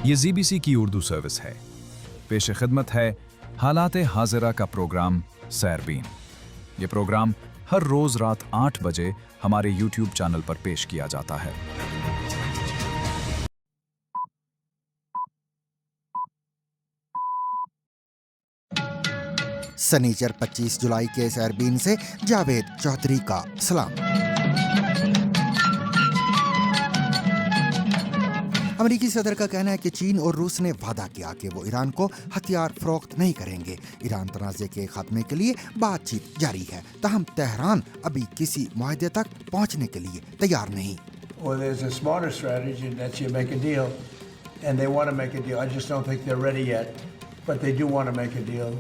ये ZBC की Urdu service है। पेश खिदमत है हालात हाजिरा का प्रोग्राम सैरबीन। ये प्रोग्राम हर रोज रात 8 बजे हमारे YouTube चैनल पर पेश किया जाता है। सनीचर 25 जुलाई के सैरबीन से जावेद चौधरी का सलाम। अमेरिकी सदर का कहना है कि चीन और रूस ने वादा किया कि वो ईरान को हथियार फरोख्त नहीं करेंगे। ईरान तनाज़े के खात्मे के लिए बातचीत जारी है, ताहम तेहरान अभी किसी मुआहदे तक पहुंचने के लिए तैयार नहीं। Well, there's a smarter strategy that you make a deal, and they want to make a deal. I just don't think they're ready yet, but they do want to make a deal.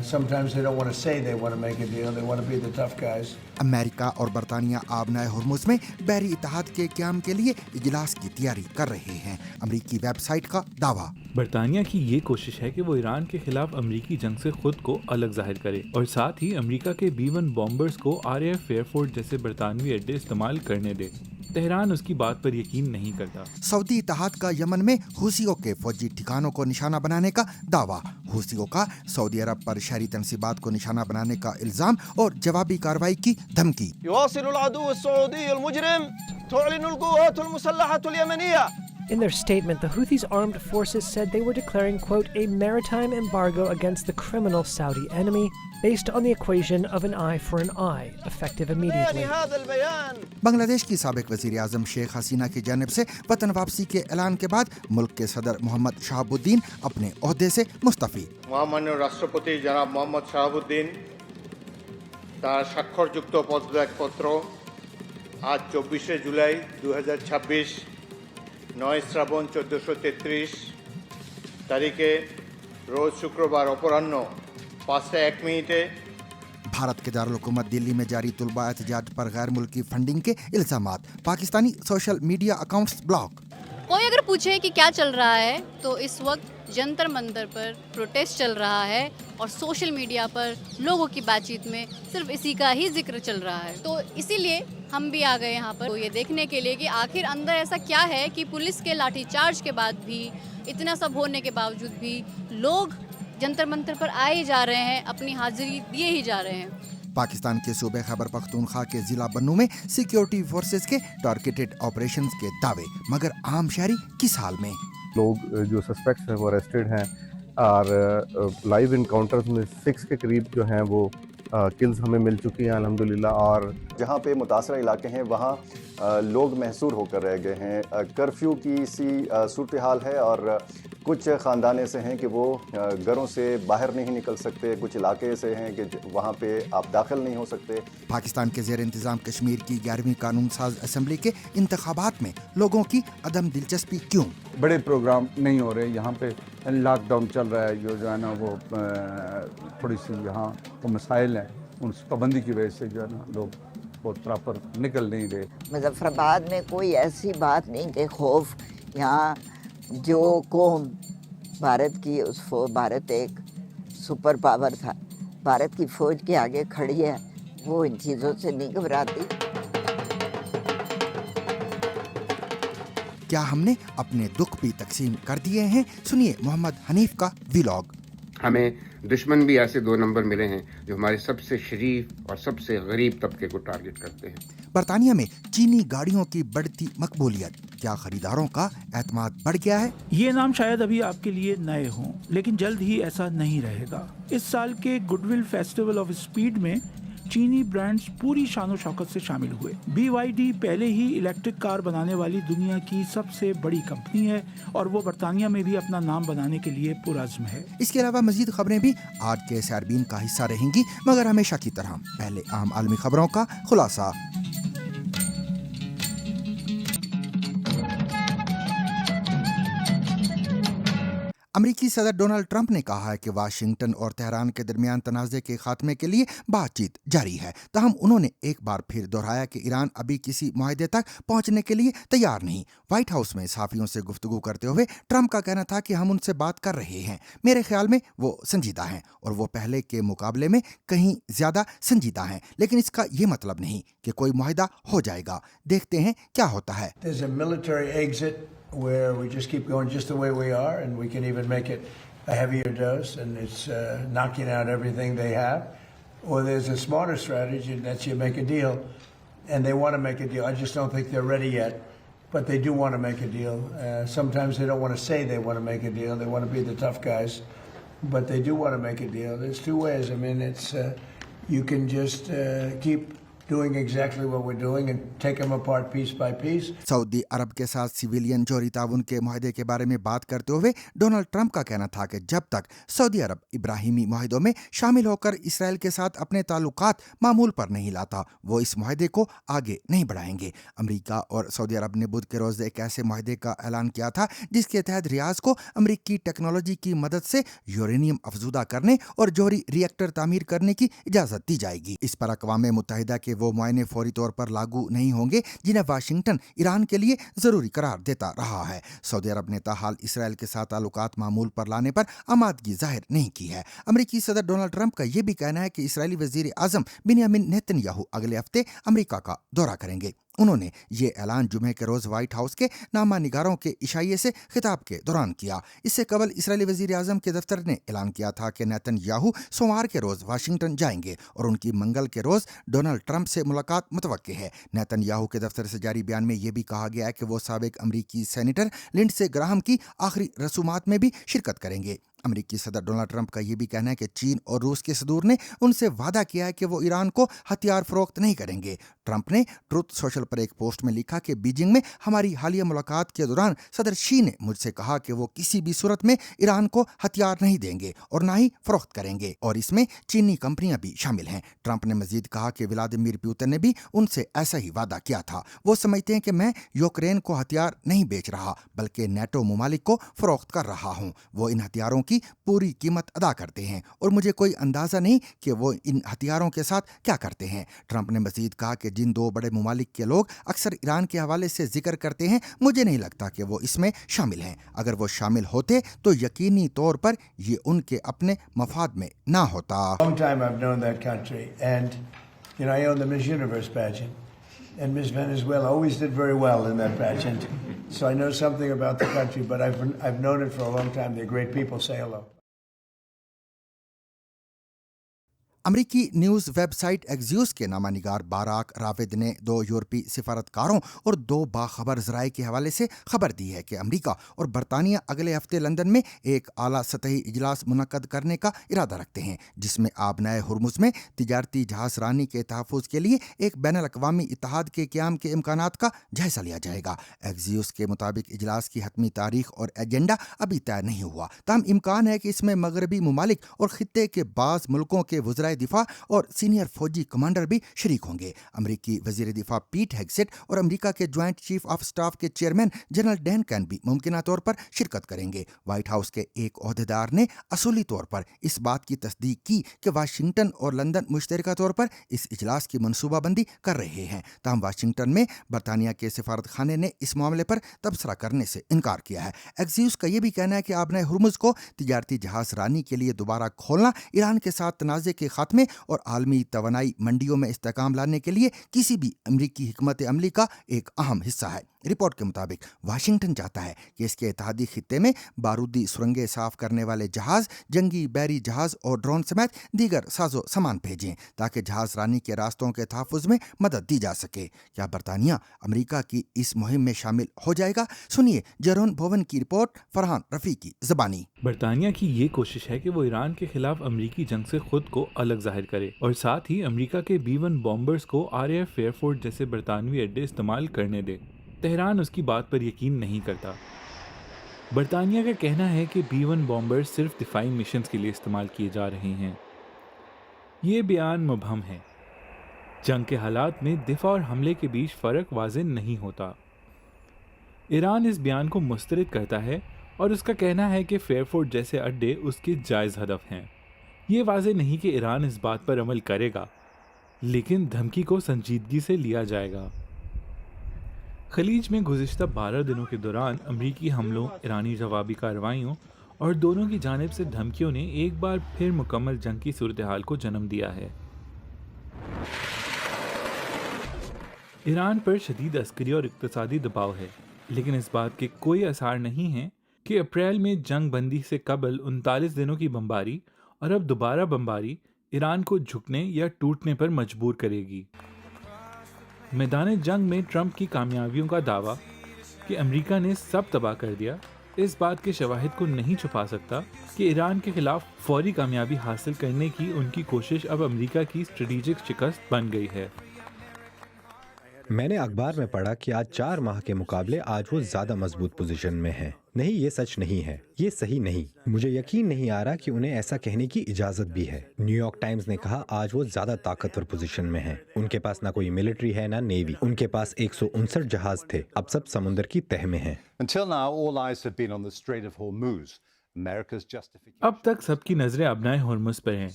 Sometimes they don't want to say they want to make a deal. They want to be the tough guys. America और बरतानिया आबनाए Hormuz में बहरी इत्तेहाद के क़याम के लिए इजलास की तैयारी कर रहे हैं। अमेरिकी वेबसाइट का दावा। बरतानिया की ये कोशिश है कि वो ईरान के खिलाफ अमेरिकी जंग से खुद को अलग जाहिर करे और साथ ही अमेरिका के B-1 बॉम्बर्स को RAF एयरफोर्स जैसे बरतानवी अड्डे इस्तेमाल करने दे। तेहरान उसकी बात पर यकीन नहीं करता। सऊदी इत्तेहाद का यमन में हूसियों के फौजी ठिकानों को निशाना बनाने का दावा। हूसियों का सऊदी अरब पर शहरी तनसीबात को निशाना बनाने का इल्जाम और जवाबी कार्रवाई की धमकी। In their statement, the Houthis' armed forces said they were declaring, quote, a maritime embargo against the criminal Saudi enemy based on the equation of an eye for an eye, effective immediately. Bangladesh की साबिक वज़ीर आज़म शेख हसीना की जानिब से वतन वापसी के ऐलान के बाद मुल्क के सदर मोहम्मद शहाबुद्दीन अपने ओहदे से मुस्तफ़ी। মহামান্য রাষ্ট্রপতি জনাব মোহাম্মদ শাহাবুদ্দীন তার স্বাক্ষরযুক্ত পদত্যাগপত্র আজ 24 জুলাই 2026 9 শ্রাবণ 1433 তারিখে रोज शुक्रवार अपराह्न 5:01 भारत के दारुल हुकूमत दिल्ली में जारी तुलबा एहतजाज पर गैर मुल्की फंडिंग के इल्जामात। Pakistani social media accounts block. कोई अगर पूछे कि क्या चल रहा है तो इस वक्त जंतर मंतर पर प्रोटेस्ट चल रहा है और सोशल मीडिया पर लोगों की बातचीत में सिर्फ इसी का ही जिक्र चल रहा है। तो इसीलिए हम भी आ गए यहाँ पर ये देखने के लिए कि आखिर अंदर ऐसा क्या है कि पुलिस के लाठीचार्ज के बाद भी, इतना सब होने के बावजूद भी लोग जंतर मंतर पर आए ही जा रहे हैं, अपनी हाजिरी दिए ही जा रहे हैं। पाकिस्तान के सूबे खैबर पख्तूनख्वा के जिला बन्नू में सिक्योरिटी फोर्सेस के टारगेटेड ऑपरेशंस के दावे, मगर आम शहरी किस हाल में? लोग जो सस्पेक्ट्स हैं वो अरेस्टेड हैं और लाइव इनकाउंटर्स में 6 के करीब जो हैं वो किल्स हमें मिल चुकी हैं अल्हम्दुलिल्लाह। और जहाँ पे मुतासरा इलाके हैं वहाँ लोग महसूर होकर रह गए हैं। कर्फ्यू की सी सूरत हाल है और कुछ ख़ानदान ऐसे हैं कि वो घरों से बाहर नहीं निकल सकते, कुछ इलाके ऐसे हैं कि वहाँ पे आप दाखिल नहीं हो सकते। पाकिस्तान के ज़ेर इंतज़ाम कश्मीर की 11वीं कानून साज असम्बली के इंतखाबात में लोगों की अदम दिलचस्पी क्यों? बड़े प्रोग्राम नहीं हो रहे, यहाँ पे लॉकडाउन चल रहा है, जो है ना वो थोड़ी सी यहाँ वो मसाइल हैं, उन पाबंदी की वजह से जो है ना लोग बहुत प्रॉपर निकल नहीं रहे। मुजफ्फराबाद में कोई ऐसी बात नहीं कि खौफ, यहाँ जो कौम भारत की भारत एक सुपर पावर था, भारत की फौज के आगे खड़ी है, वो इन चीज़ों से नहीं घबराती। क्या हमने अपने दुख भी तकसीम कर दिए हैं? सुनिए मोहम्मद हनीफ का व्लॉग। हमें दुश्मन भी ऐसे 2 नंबर मिले हैं जो हमारे सबसे शरीफ और सबसे गरीब तबके को टारगेट करते हैं। बरतानिया में चीनी गाड़ियों की बढ़ती मकबूलियत, क्या खरीदारों का एतमाद बढ़ गया है? ये नाम शायद अभी आपके लिए नए हों, लेकिन जल्द ही ऐसा नहीं रहेगा। इस साल के गुडविल फेस्टिवल ऑफ स्पीड में चीनी ब्रांड्स पूरी शान शौकत से शामिल हुए। BYD पहले ही इलेक्ट्रिक कार बनाने वाली दुनिया की सबसे बड़ी कंपनी है और वो बरतानिया में भी अपना नाम बनाने के लिए पुरअज़्म है। इसके अलावा मजीद खबरें भी आज के सैरबीन का हिस्सा रहेंगी, मगर हमेशा की तरह पहले अहम आलमी खबरों का खुलासा। अमेरिकी सदर डोनाल्ड ट्रंप ने कहा है कि वाशिंगटन और तेहरान के दरमियान तनाज़े के खात्मे के लिए बातचीत जारी है। ताहम उन्होंने एक बार फिर दोहराया कि ईरान अभी किसी मुआहदे तक पहुंचने के लिए तैयार नहीं। व्हाइट हाउस में सहाफ़ियों से गुफ्तगू करते हुए ट्रंप का कहना था कि हम उनसे बात कर रहे हैं। मेरे ख्याल में वो संजीदा हैं और वो पहले के मुकाबले में कहीं ज़्यादा संजीदा हैं, लेकिन इसका ये मतलब नहीं कि कोई मुआहदा हो जाएगा। देखते हैं क्या होता है। There's a military exit where we just keep going just the way we are, and we can even make it a heavier dose, and it's knocking out everything they have. Or there's a smarter strategy, and that's you make a deal, and they want to make a deal. I just don't think they're ready yet, but they do want to make a deal. Sometimes they don't want to say they want to make a deal. They want to be the tough guys, but they do want to make a deal. There's two ways. I mean, it's you can just keep doing exactly what we're doing and take them apart piece by piece. सऊदी अरब के साथ civilian जोहरी ताउन के मुआहदे के बारे में बात करते हुए डोनाल्ड ट्रंप का कहना था कि जब तक सऊदी अरब इब्राहिमी मुआहदों में शामिल होकर इसराइल के साथ अपने ताल्लुकात मामूल पर नहीं लाता, वो इस मुआहदे को आगे नहीं बढ़ाएंगे। अमेरिका और सऊदी अरब ने बुध के रोज एक ऐसे मुआहदे का ऐलान किया था जिसके तहत रियाज को अमेरिकी टेक्नोलॉजी की मदद से यूरेनियम अफजुदा करने और जोहरी रिएक्टर तामीर करने की इजाजत दी जाएगी। इस पर अक़वाम मुत्तहिदा के वो मुआयने फौरी तौर पर लागू नहीं होंगे जिन्हें वाशिंगटन ईरान के लिए जरूरी करार देता रहा है। सऊदी अरब ने ताहाल इसराइल के साथ ताल्लुकात मामूल पर लाने पर आमादगी जाहिर नहीं की है। अमेरिकी सदर डोनाल्ड ट्रंप का यह भी कहना है कि इसराइली वजीर आजम बिन्यामिन नेतन्याहू अगले हफ्ते अमेरिका का दौरा करेंगे। उन्होंने ये ऐलान जुमे के रोज व्हाइट हाउस के नामा निगारों के इशाइये से खिताब के दौरान किया। इससे कबल इसराइली वजीर आजम के दफ्तर ने ऐलान किया था कि नेतन्याहू सोमवार के रोज वाशिंगटन जाएंगे और उनकी मंगल के रोज डोनाल्ड ट्रंप से मुलाकात मुतवक्के है। नेतन्याहू के दफ्तर से जारी बयान में यह भी कहा गया है कि वो साबिक अमरीकी सेनेटर लिंडसे ग्राहम की आखिरी रसूमात में भी शिरकत करेंगे। अमेरिकी सदर डोनाल्ड ट्रंप का यह भी कहना है कि चीन और रूस के सदूर ने उनसे वादा किया है कि वो ईरान को हथियार फरोख्त नहीं करेंगे। ट्रंप ने ट्रुथ सोशल पर एक पोस्ट में लिखा कि बीजिंग में हमारी हालिया मुलाकात के दौरान सदर शी ने मुझसे कहा कि वो किसी भी सूरत में ईरान को हथियार नहीं देंगे और ना ही फरोख्त करेंगे, और इसमें चीनी कंपनियां भी शामिल हैं। ट्रंप ने मजीद कहा कि व्लादिमीर पुतिन ने भी उनसे ऐसा ही वादा किया था। वो समझते हैं कि मैं यूक्रेन को हथियार नहीं बेच रहा बल्कि नेटो ममालिक को फरोख्त कर रहा हूँ। वो इन हथियारों की पूरी कीमत अदा करते हैं और मुझे कोई अंदाजा नहीं कि वो इन हथियारों के साथ क्या करते हैं। ट्रंप ने मजीद कहा कि जिन दो बड़े ममालिक के लोग अक्सर ईरान के हवाले से जिक्र करते हैं, मुझे नहीं लगता कि वो इसमें शामिल हैं। अगर वो शामिल होते तो यकीनी तौर पर ये उनके अपने मफाद में ना होता। Long time I've known that country, and I own the Miss Universe pageant, and Miss Venezuela always did very well in that pageant. So I know something about the country, but I've known it for a long time. They're great people. Say hello. अमरीकी news website Axios के नामा निगार Barak राविद ने 2 यूरोपीय सिफारतकारों और 2 बाखबर ज़राए के हवाले से खबर दी है कि अमरीका और बरतानिया अगले हफ्ते लंदन में एक आला सतही इजलास मुनक्कद करने का इरादा रखते हैं, जिसमें आबनाए हुर्मुज़ में तिजारती जहाज़ रानी के तहफ़्फ़ुज़ के लिए एक बैनुल-अक़वामी इत्तेहाद के क़याम के इम्कानात का जायज़ा लिया जाएगा। एक्सियोस के मुताबिक इजलास की हतमी तारीख और एजेंडा अभी तय नहीं हुआ, ताहम इम्कान है कि इसमें मगरबी ममालिक और खित्ते के बाज़ मुल्कों के वज़राए दिफा और सीनियर फौजी कमांडर भी शरीक होंगे। अमरीकी वजीर दिफा पीट हेगसेट और अमरीका के ज्वाइंट चीफ ऑफ स्टाफ के चेयरमैन जनरल डैन कैन भी मुमकिना तौर पर शिरकत करेंगे। व्हाइट हाउस के एक ओहदेदार ने असूली तौर पर इस बात की तस्दीक की कि वाशिंगटन और लंदन मुश्तरका तौर पर इस इजलास की मनसूबाबंदी कर रहे हैं, ताहम वाशिंगटन में बरतानिया के सिफारत खाने ने इस मामले पर तबसरा करने से इनकार किया है। एक्सियोस का यह भी कहना है कि आबनाए हुर्मुज़ को तिजारती जहाज रानी के लिए दोबारा खोलना ईरान के साथ तनाज़े के खात्मे और आलमी तवानाई मंडियों में इस्तेकाम लाने के लिए किसी भी अमरीकी हिकमत अमली का एक अहम हिस्सा है। रिपोर्ट के मुताबिक वाशिंगटन चाहता है कि इसके इत्तेहादी खित्ते में बारूदी सुरंगें साफ करने वाले जहाज, जंगी बैरी जहाज और ड्रोन समेत दीगर साजो सामान भेजें ताकि जहाज रानी के रास्तों के तहफ़्फ़ुज़ में मदद दी जा सके। क्या बरतानिया अमरीका की इस मुहिम में शामिल हो जाएगा? सुनिए जेरोन बोवन की रिपोर्ट फरहान रफ़ी की ज़बानी। बरतानिया की ये कोशिश है कि वो ईरान के खिलाफ अमरीकी जंग से खुद को अलग जाहिर करे और साथ ही अमरीका के B-1 बॉम्बर्स को RAF एयरफोर्स जैसे बरतानवी अड्डे इस्तेमाल करने दे। तेहरान उसकी बात पर यकीन नहीं करता। बरतानिया का कहना है कि B-1 बॉम्बर्स सिर्फ दिफाई मिशंस के लिए इस्तेमाल किए जा रहे हैं। ये बयान मुबहम है। जंग के हालात में दिफा और हमले के बीच फ़र्क वाज़ेह नहीं होता। ईरान इस बयान को मुस्तरद करता है और उसका कहना है कि फेयरफोर्ट जैसे अड्डे उसके जायज़ हदफ हैं। ये वाज़ेह नहीं कि ईरान इस बात पर अमल करेगा, लेकिन धमकी को संजीदगी से लिया जाएगा। खलीज में गुज़िश्ता 12 दिनों के दौरान अमरीकी हमलों, ईरानी जवाबी कार्रवाइयों और दोनों की जानिब से धमकियों ने एक बार फिर मुकम्मल जंग की सूरत हाल को जन्म दिया है। ईरान पर शदीद अस्करी और इक़्तिसादी दबाव है। لیکن اس بات کے کوئی آثار نہیں ہیں کہ اپریل میں جنگ بندی سے قبل 39 دنوں کی بمباری اور اب دوبارہ بمباری ایران کو جھکنے یا ٹوٹنے پر مجبور کرے گی۔ میدان جنگ میں ٹرمپ کی کامیابیوں کا دعویٰ کہ امریکہ نے سب تباہ کر دیا اس بات کے شواہد کو نہیں چھپا سکتا کہ ایران کے خلاف فوری کامیابی حاصل کرنے کی ان کی کوشش اب امریکہ کی اسٹریٹجک شکست بن گئی ہے۔ میں نے اخبار میں پڑھا کہ آج 4 ماہ کے مقابلے آج وہ زیادہ مضبوط پوزیشن میں ہیں۔ نہیں، یہ سچ نہیں ہے، یہ صحیح نہیں۔ مجھے یقین نہیں آ رہا کہ انہیں ایسا کہنے کی اجازت بھی ہے۔ نیو یارک ٹائمز نے کہا آج وہ زیادہ طاقتور پوزیشن میں ہیں۔ ان کے پاس نہ کوئی ملٹری ہے نہ نیوی، ان کے پاس 159 جہاز تھے، اب سب سمندر کی تہ میں ہیں۔ اب تک سب کی نظریں ابنائے ہرمز پر ہیں۔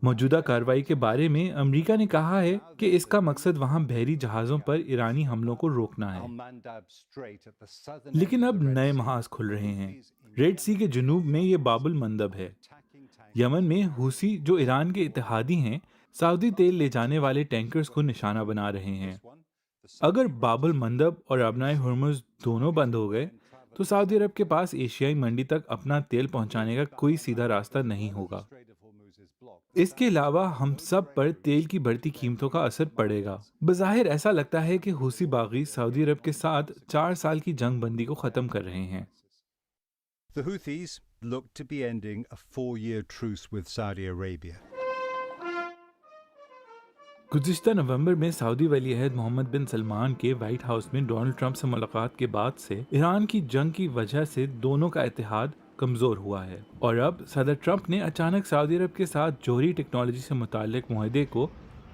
موجودہ کارروائی کے بارے میں امریکہ نے کہا ہے کہ اس کا مقصد وہاں بحری جہازوں پر ایرانی حملوں کو روکنا ہے، لیکن اب نئے محاذ کھل رہے ہیں۔ ریڈ سی کے جنوب میں یہ باب المندب ہے۔ یمن میں حوثی جو ایران کے اتحادی ہیں سعودی تیل لے جانے والے ٹینکرز کو نشانہ بنا رہے ہیں۔ اگر باب المندب اور ابنائے ہرمز دونوں بند ہو گئے تو سعودی عرب کے پاس ایشیائی منڈی تک اپنا تیل پہنچانے کا کوئی سیدھا راستہ نہیں ہوگا۔ اس کے علاوہ ہم سب پر تیل کی بڑھتی قیمتوں کا اثر پڑے گا۔ بظاہر ایسا لگتا ہے کہ حوثی باغی سعودی عرب کے ساتھ 4 سال کی جنگ بندی کو ختم کر رہے ہیں۔ The Houthis look to be ending a 4-year truce with Saudi Arabia. گزشتہ نومبر میں سعودی ولی عہد محمد بن سلمان کے وائٹ ہاؤس میں ڈونلڈ ٹرمپ سے ملاقات کے بعد سے ایران کی جنگ کی وجہ سے دونوں کا اتحاد کمزور ہوا ہے، اور اب صدر ٹرمپ نے اچانک سعودی عرب کے ساتھ جوہری ٹیکنالوجی سے متعلق معاہدے کو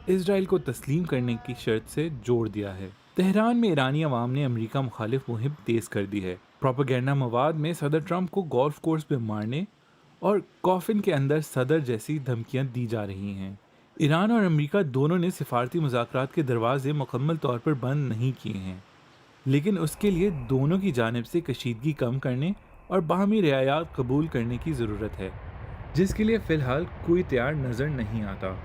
اسرائیل کو تسلیم کرنے کی شرط سے جوڑ دیا ہے۔ تہران میں ایرانی عوام نے امریکہ مخالف مہم تیز کر دی ہے۔ پروپیگنڈا مواد میں صدر ٹرمپ کو گولف کورس پہ مارنے اور کافن کے اندر صدر جیسی دھمکیاں دی جا رہی ہیں۔ ایران اور امریکہ دونوں نے سفارتی مذاکرات کے دروازے مکمل طور پر بند نہیں کیے ہیں، لیکن اس کے لیے دونوں کی جانب سے کشیدگی کم کرنے اور باہمی رعایات قبول کرنے کی ضرورت ہے، جس کے لیے فی الحال کوئی تیار نظر نہیں آتا۔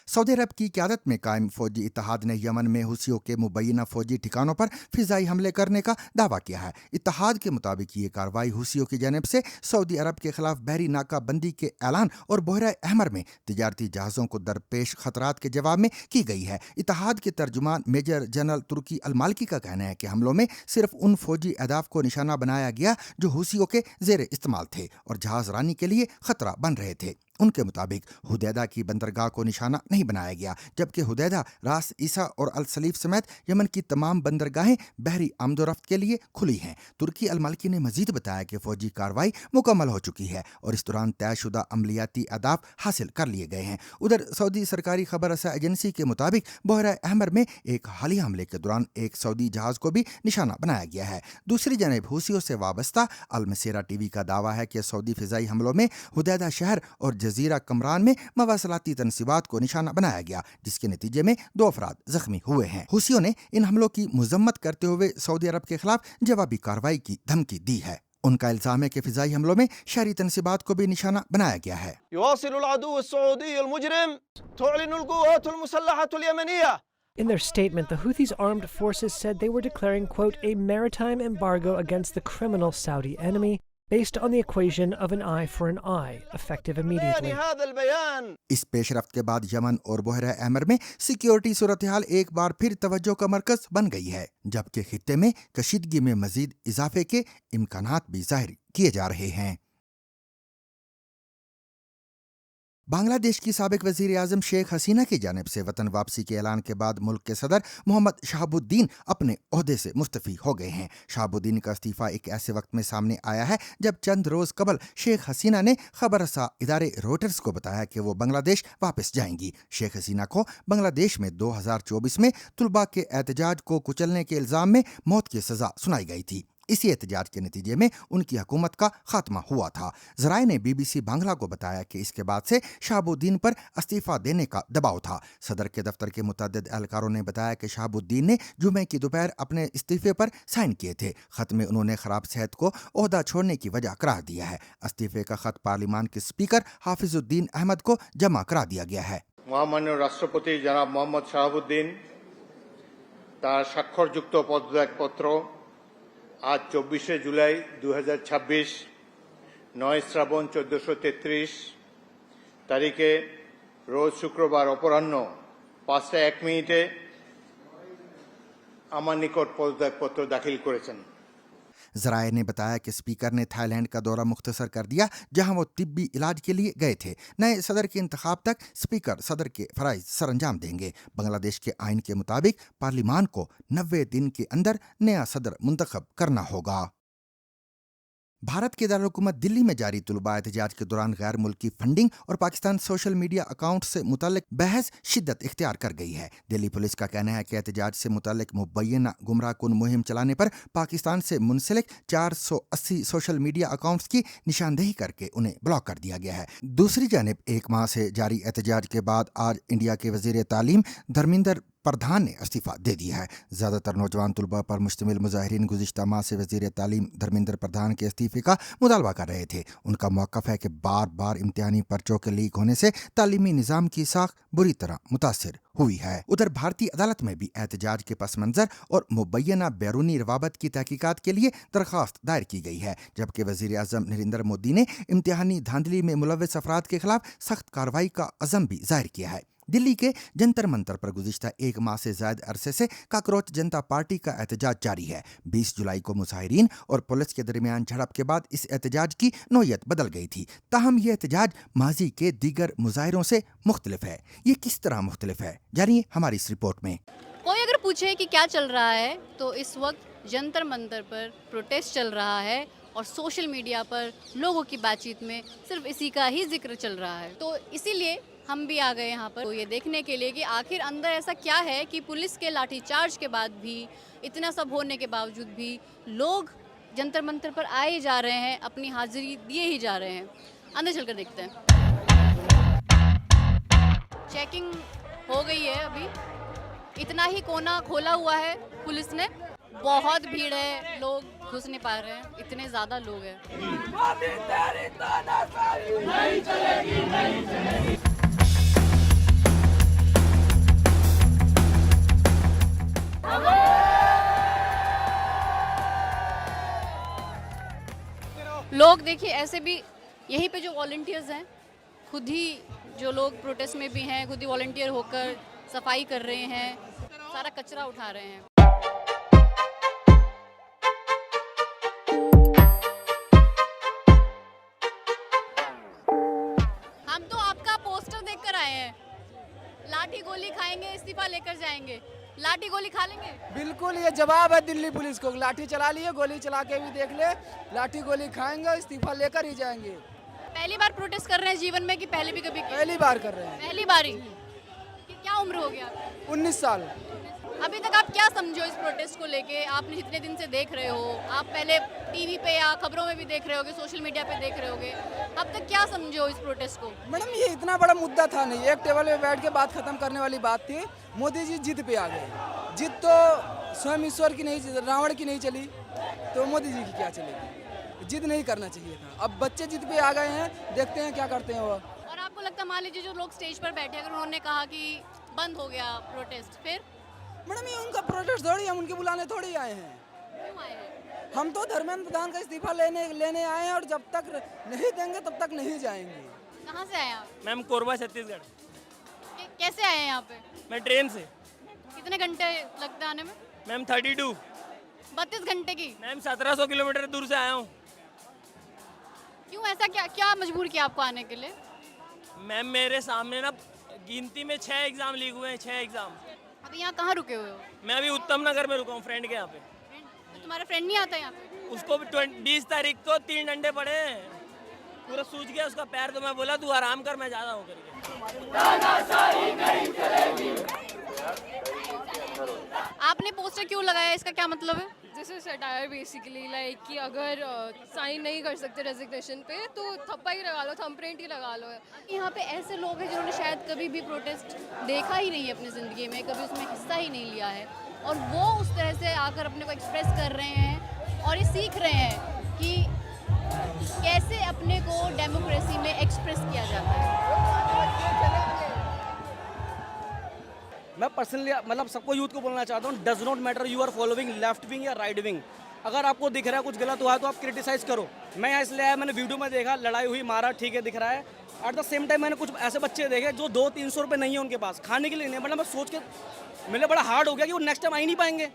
سعودی عرب کی قیادت میں قائم فوجی اتحاد نے یمن میں حوثیوں کے مبینہ فوجی ٹھکانوں پر فضائی حملے کرنے کا دعویٰ کیا ہے۔ اتحاد کے مطابق یہ کارروائی حوثیوں کی جانب سے سعودی عرب کے خلاف بحری ناکہ بندی کے اعلان اور بحیرہ احمر میں تجارتی جہازوں کو درپیش خطرات کے جواب میں کی گئی ہے۔ اتحاد کے ترجمان میجر جنرل ترکی المالکی کا کہنا ہے کہ حملوں میں صرف ان فوجی اہداف کو نشانہ بنایا گیا جو حوثیوں کے زیر استعمال تھے اور جہاز رانی کے لیے خطرہ بن رہے تھے۔ ان کے مطابق حدیدہ کی بندرگاہ کو نشانہ نہیں بنایا گیا، جبکہ حدیدہ، راس عیسیٰ اور السلیف سمیت یمن کی تمام بندرگاہیں بحری آمد و رفت کے لیے کھلی ہیں۔ ترکی المالکی نے مزید بتایا کہ فوجی کارروائی مکمل ہو چکی ہے اور اس دوران طے شدہ عملیاتی اہداف حاصل کر لیے گئے ہیں۔ ادھر سعودی سرکاری خبر رساں ایجنسی کے مطابق بحیرہ احمر میں ایک حالیہ حملے کے دوران ایک سعودی جہاز کو بھی نشانہ بنایا گیا ہے۔ دوسری جانب حوثیوں سے وابستہ المسیرہ ٹی وی کا دعویٰ ہے کہ سعودی فضائی حملوں میں حدیدہ شہر اور جزیرہ کمران میں مواصلاتی تنصیبات کو نشانہ بنایا گیا، جس کے نتیجے میں 2 افراد زخمی ہوئے ہیں۔ حوثیوں نے ان حملوں کی مذمت کرتے ہوئے سعودی عرب کے خلاف جوابی کارروائی کی دھمکی دی ہے۔ ان کا الزام ہے کہ فضائی حملوں میں شہری تنصیبات کو بھی نشانہ بنایا گیا ہے۔ يواصل العدو السعودي المجرم تعلن القوات المسلحة اليمنية. In their statement, the Houthis' armed forces said they were declaring, quote, a maritime embargo against the criminal Saudi enemy based on the equation of an eye for an eye, effective immediately. اس پیش رفت کے بعد یمن اور بحیرہ احمر میں security صورتحال ایک بار پھر توجہ کا مرکز بن گئی ہے، جبکہ خطے میں کشیدگی میں مزید اضافے کے امکانات بھی ظاہر کیے جا رہے ہیں۔ بنگلہ دیش کی سابق وزیر اعظم شیخ حسینہ کی جانب سے وطن واپسی کے اعلان کے بعد ملک کے صدر محمد شہاب الدین اپنے عہدے سے مستعفی ہو گئے ہیں۔ شہاب الدین کا استعفیٰ ایک ایسے وقت میں سامنے آیا ہے جب چند روز قبل شیخ حسینہ نے خبر رساں ادارے روئٹرز کو بتایا کہ وہ بنگلہ دیش واپس جائیں گی۔ شیخ حسینہ کو بنگلہ دیش میں 2024 میں طلباء کے احتجاج کو کچلنے کے الزام میں موت کی سزا سنائی گئی تھی۔ اسی احتجاج کے نتیجے میں ان کی حکومت کا خاتمہ ہوا تھا۔ ذرائع نے BBC بنگلہ کو بتایا کہ اس کے بعد سے شہاب الدین پر استعفیٰ دینے کا دباؤ تھا۔ صدر کے دفتر کے متعدد اہلکاروں نے بتایا کہ شہاب الدین نے جمعے کی دوپہر اپنے استعفے پر سائن کیے تھے۔ خط میں انہوں نے خراب صحت کو عہدہ چھوڑنے کی وجہ قرار دیا ہے۔ استعفے کا خط پارلیمان کے اسپیکر حافظ الدین احمد کو جمع کرا دیا گیا ہے۔ মহামান্য রাষ্ট্রপতি জনাব মোহাম্মদ শাহাবুদ্দিন তার স্বাক্ষরযুক্ত পদত্যাগপত্র আজ 24শে জুলাই 2026 9 শ্রাবণ 1433 তারিখে রোজ শুক্রবার অপরাহ্ন 5:01 আমার নিকট পদত্যাগপত্র দাখিল করেছেন। जराए ने बताया कि स्पीकर ने थाईलैंड का दौरा मुख्तसर कर दिया, जहां वो तिब्बी इलाज के लिए गए थे। नए सदर के इंतखाब तक स्पीकर सदर के फराइज सरअंजाम देंगे। बांग्लादेश के आइन के मुताबिक पार्लिमान को 90 दिन के अंदर नया सदर मुंतखब करना होगा। भारत के दारुल-हुकूमत दिल्ली में जारी तुलबा एहतजाज के दौरान गैर मुल्की फंडिंग और पाकिस्तान सोशल मीडिया अकाउंट से मुतल्लिक बहस शिद्दत इख्तियार कर गई है। दिल्ली पुलिस का कहना है कि एहतजाज से मुतल्लिक मुबैना गुमराहकुन मुहिम चलाने पर पाकिस्तान से मुंसलिक 480 सोशल मीडिया अकाउंट्स की निशानदेही करके उन्हें ब्लॉक कर दिया गया है। दूसरी जानिब एक माह से जारी एहतजाज के बाद आज इंडिया के वजीर तालीम धर्मेंद्र प्रधान ने इस्तीफा दे दिया है। ज़्यादातर नौजवान तुलबा पर मुश्तमिल मुजाहिरीन गुज़िश्ता माह से वज़ीर तालीम धर्मेंद्र प्रधान के इस्तीफे का मुतालबा कर रहे थे। उनका मौक़िफ़ है कि बार बार इम्तिहानी पर्चों के लीक होने से तालीमी निज़ाम की साख बुरी तरह मुतासिर हुई है। उधर भारतीय अदालत में भी एहतजाज के पस मंज़र और मुबैना बैरूनी रवाबत की तहकीकात के लिए दरख्वास्त दायर की गई है, जबकि वज़ीर आज़म नरेंद्र मोदी ने इम्तिहानी धांधली में मुलव्वस अफराद के खिलाफ सख्त कार्रवाई का अज़म भी ज़ाहिर किया है। दिल्ली के जंतर मंतर पर गुज़िश्ता एक माह से ज़्यादा अरसे से काकरोच जनता पार्टी का एहतजाज जारी है। 20 जुलाई को मुजाहिरीन और पुलिस के दरमियान झड़प के बाद इस एहतजाज की नौयत बदल गई थी। ताहम यह एहतजाज माजी के दीगर मुजाहिरों से मुख्तलिफ है। ये किस तरह मुख्तलिफ है, जानिए हमारी इस रिपोर्ट में। कोई अगर पूछे कि क्या चल रहा है तो इस वक्त जंतर मंतर पर प्रोटेस्ट चल रहा है और सोशल मीडिया पर लोगों की बातचीत में सिर्फ इसी का ही जिक्र चल रहा है। तो इसीलिए हम भी आ गए यहाँ पर तो ये देखने के लिए कि आखिर अंदर ऐसा क्या है कि पुलिस के लाठीचार्ज के बाद भी, इतना सब होने के बावजूद भी लोग जंतर मंतर पर आए जा रहे हैं, अपनी हाजिरी दिए ही जा रहे हैं। अंदर चलकर देखते हैं। चेकिंग हो गई है, अभी इतना ही कोना खोला हुआ है पुलिस ने। बहुत भीड़ है, लोग घुस नहीं पा रहे हैं, इतने ज़्यादा लोग हैं। लोग देखिए ऐसे भी यहीं पे जो वॉलंटियर्स हैं, खुद ही जो लोग प्रोटेस्ट में भी हैं, खुद ही वॉलंटियर होकर सफाई कर रहे हैं, सारा कचरा उठा रहे हैं। हम तो आपका पोस्टर देखकर आए हैं, लाठी गोली खाएंगे, इस्तीफा लेकर जाएंगे। लाठी गोली खा लेंगे? बिल्कुल, ये जवाब है दिल्ली पुलिस को। लाठी चला लिए, गोली चला के भी देख ले, लाठी गोली खाएंगे, इस्तीफा लेकर ही जाएंगे। पहली बार प्रोटेस्ट कर रहे हैं जीवन में कि पहले भी कभी? पहली बार कर रहे हैं। पहली बार ही? क्या उम्र हो गया? 19 साल। अभी तक आप क्या समझो इस प्रोटेस्ट को लेके? आपने जितने दिन से देख रहे हो, आप पहले टीवी पे या खबरों में भी देख रहे होगे, सोशल मीडिया पे देख रहे होगे, अब तक क्या समझो इस प्रोटेस्ट को? मैडम, ये इतना बड़ा मुद्दा था नहीं, एक टेबल पे बैठ के बात खत्म करने वाली बात थी। मोदी जी जिद पे आ गए। जिद तो स्वयं ईश्वर की नहीं, रावण की नहीं चली, तो मोदी जी की क्या चलेगी? जिद नहीं करना चाहिए था। अब बच्चे जिद पे आ गए हैं, देखते हैं क्या करते हैं वो। और आपको लगता, मान लीजिए जो लोग स्टेज पर बैठे, अगर उन्होंने कहा कि बंद हो गया प्रोटेस्ट, फिर? मैडम, ये उनका प्रोटेस्ट थोड़ी, हम उनके बुलाने थोड़ी आए हैं। क्यों आए हैं? हम तो धर्मेंद्र प्रधान का इस्तीफा लेने आए हैं, और जब तक नहीं देंगे तब तक नहीं जाएंगे। कहाँ से आए आप? मैम, कोरबा छत्तीसगढ़। कैसे आए हैं यहाँ पे? मैं ट्रेन से। कितने घंटे लगते आने में? मैम 32 घंटे की। मैम 1700 किलोमीटर दूर से आया हूँ। क्यों ऐसा, क्या मजबूर किया आपको आने के लिए? मैम, मेरे सामने ना गिनती में 6 एग्जाम लीक हुए हैं, 6 एग्जाम। अभी यहाँ कहाँ रुके हुए हो? मैं अभी उत्तम नगर में रुका हूँ, फ्रेंड के यहाँ पे। तो तुम्हारा फ्रेंड नहीं आता यहाँ पे? उसको 20 तारीख को 3 डंडे पड़े हैं, पूरा सूज गया उसका पैर। तो मैं बोला तू आराम कर, मैं ज्यादा हूँ करके। आपने पोस्टर क्यों लगाया, इसका क्या मतलब है? This is satire basically, like कि अगर साइन नहीं कर सकते रेजिग्नेशन पे तो थप्पा ही लगा लो, थंब प्रिंट ही लगा लो। यहाँ पे ऐसे लोग हैं जिन्होंने शायद कभी भी प्रोटेस्ट देखा ही नहीं है अपनी ज़िंदगी में, कभी उसमें हिस्सा ही नहीं लिया है, और वो उस तरह से आकर अपने को एक्सप्रेस कर रहे हैं और ये सीख रहे हैं कि कैसे अपने को डेमोक्रेसी में एक्सप्रेस किया जाता है। मैं पर्सनली मतलब सबको यूथ को बोलना चाहता हूँ, does not matter you are following left wing या राइट विंग। अगर आपको दिख रहा है कुछ गलत हुआ है तो आप क्रिटिसाइज करो। मैं यहाँ इसलिए आया, मैंने वीडियो में देखा लड़ाई हुई, मारा, ठीक है दिख रहा है। एट द सेम टाइम मैंने कुछ ऐसे बच्चे देखे जो 200-300 रुपये नहीं है उनके पास, खाने के लिए नहीं है। मतलब मैं सोच के मेरे बड़ा हार्ड हो गया कि वो नेक्स्ट टाइम आ ही नहीं पाएंगे।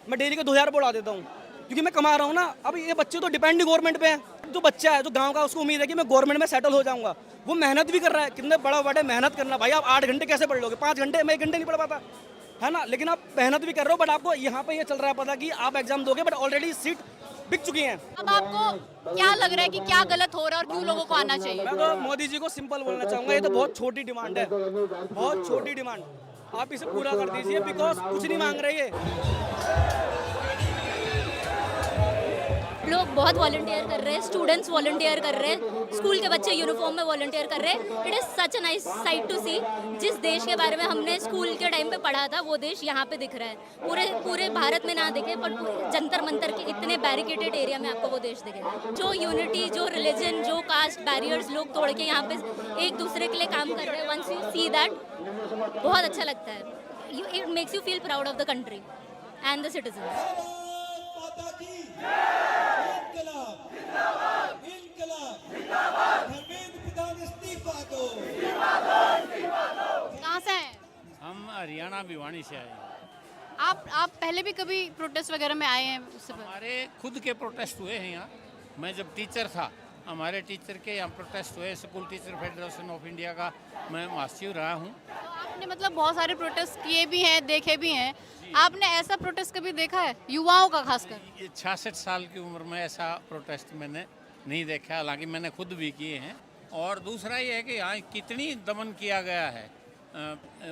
मैं डेली के 2000 रुपये उड़ा देता हूँ क्योंकि मैं कमा रहा हूँ ना। अब ये बच्चे तो डिपेंड ही गवर्नमेंट पे है। जो बच्चा है जो गांव का, उसको उम्मीद है कि मैं गवर्नमेंट में सेटल हो जाऊंगा, वो मेहनत भी कर रहा है। कितने बड़ा मेहनत करना भाई, आप 8 घंटे कैसे पढ़ लोगे? 5 घंटे, मैं 1 घंटे नहीं पढ़ पाता है ना। लेकिन आप मेहनत भी कर रहे हो, बट आपको यहाँ पे ये चल रहा है पता कि आप एग्जाम दोगे बट ऑलरेडी सीट बिक चुकी हैं। अब आपको क्या लग रहा है कि क्या गलत हो रहा है और क्यों लोगों को आना चाहिए? मैं तो मोदी जी को सिंपल बोलना चाहूँगा, ये तो बहुत छोटी डिमांड है, बहुत छोटी डिमांड, आप इसे पूरा कर दीजिए बिकॉज कुछ नहीं मांग रहे ये। लोग बहुत वॉलंटियर कर रहे हैं, स्टूडेंट्स वॉलंटियर कर रहे हैं, स्कूल के बच्चे यूनिफॉर्म में वॉलंटियर कर रहे हैं। It is such a nice sight to see. जिस देश के बारे में हमने स्कूल के टाइम पे पढ़ा था वो देश यहाँ पे दिख रहा है। पूरे भारत में ना दिखे बट जंतर मंतर के इतने बैरिकेडेड एरिया में आपको वो देश दिखेगा। जो यूनिटी, जो रिलीजन, जो कास्ट बैरियर्स लोग तोड़ के यहाँ पे एक दूसरे के लिए काम कर रहे हैं, वंस यू सी दैट बहुत अच्छा लगता है। It makes you feel proud of the country and the citizen. कहाँ से हैं? हम हरियाणा भिवानी से आए हैं। आप पहले भी कभी प्रोटेस्ट वगैरह में आए हैं? उससे हमारे खुद के प्रोटेस्ट हुए हैं यहाँ। मैं जब टीचर था, हमारे टीचर के यहाँ प्रोटेस्ट हुए। School teacher federation of India का मैं महासचिव रहा हूँ। आपने मतलब बहुत सारे प्रोटेस्ट किए भी हैं, देखे भी हैं। आपने ऐसा प्रोटेस्ट कभी देखा है, युवाओं का खासकर? 66 साल की उम्र में ऐसा प्रोटेस्ट मैंने नहीं देखा, हालांकि मैंने खुद भी किए हैं। और दूसरा ये है कि यहाँ कितनी दमन किया गया है,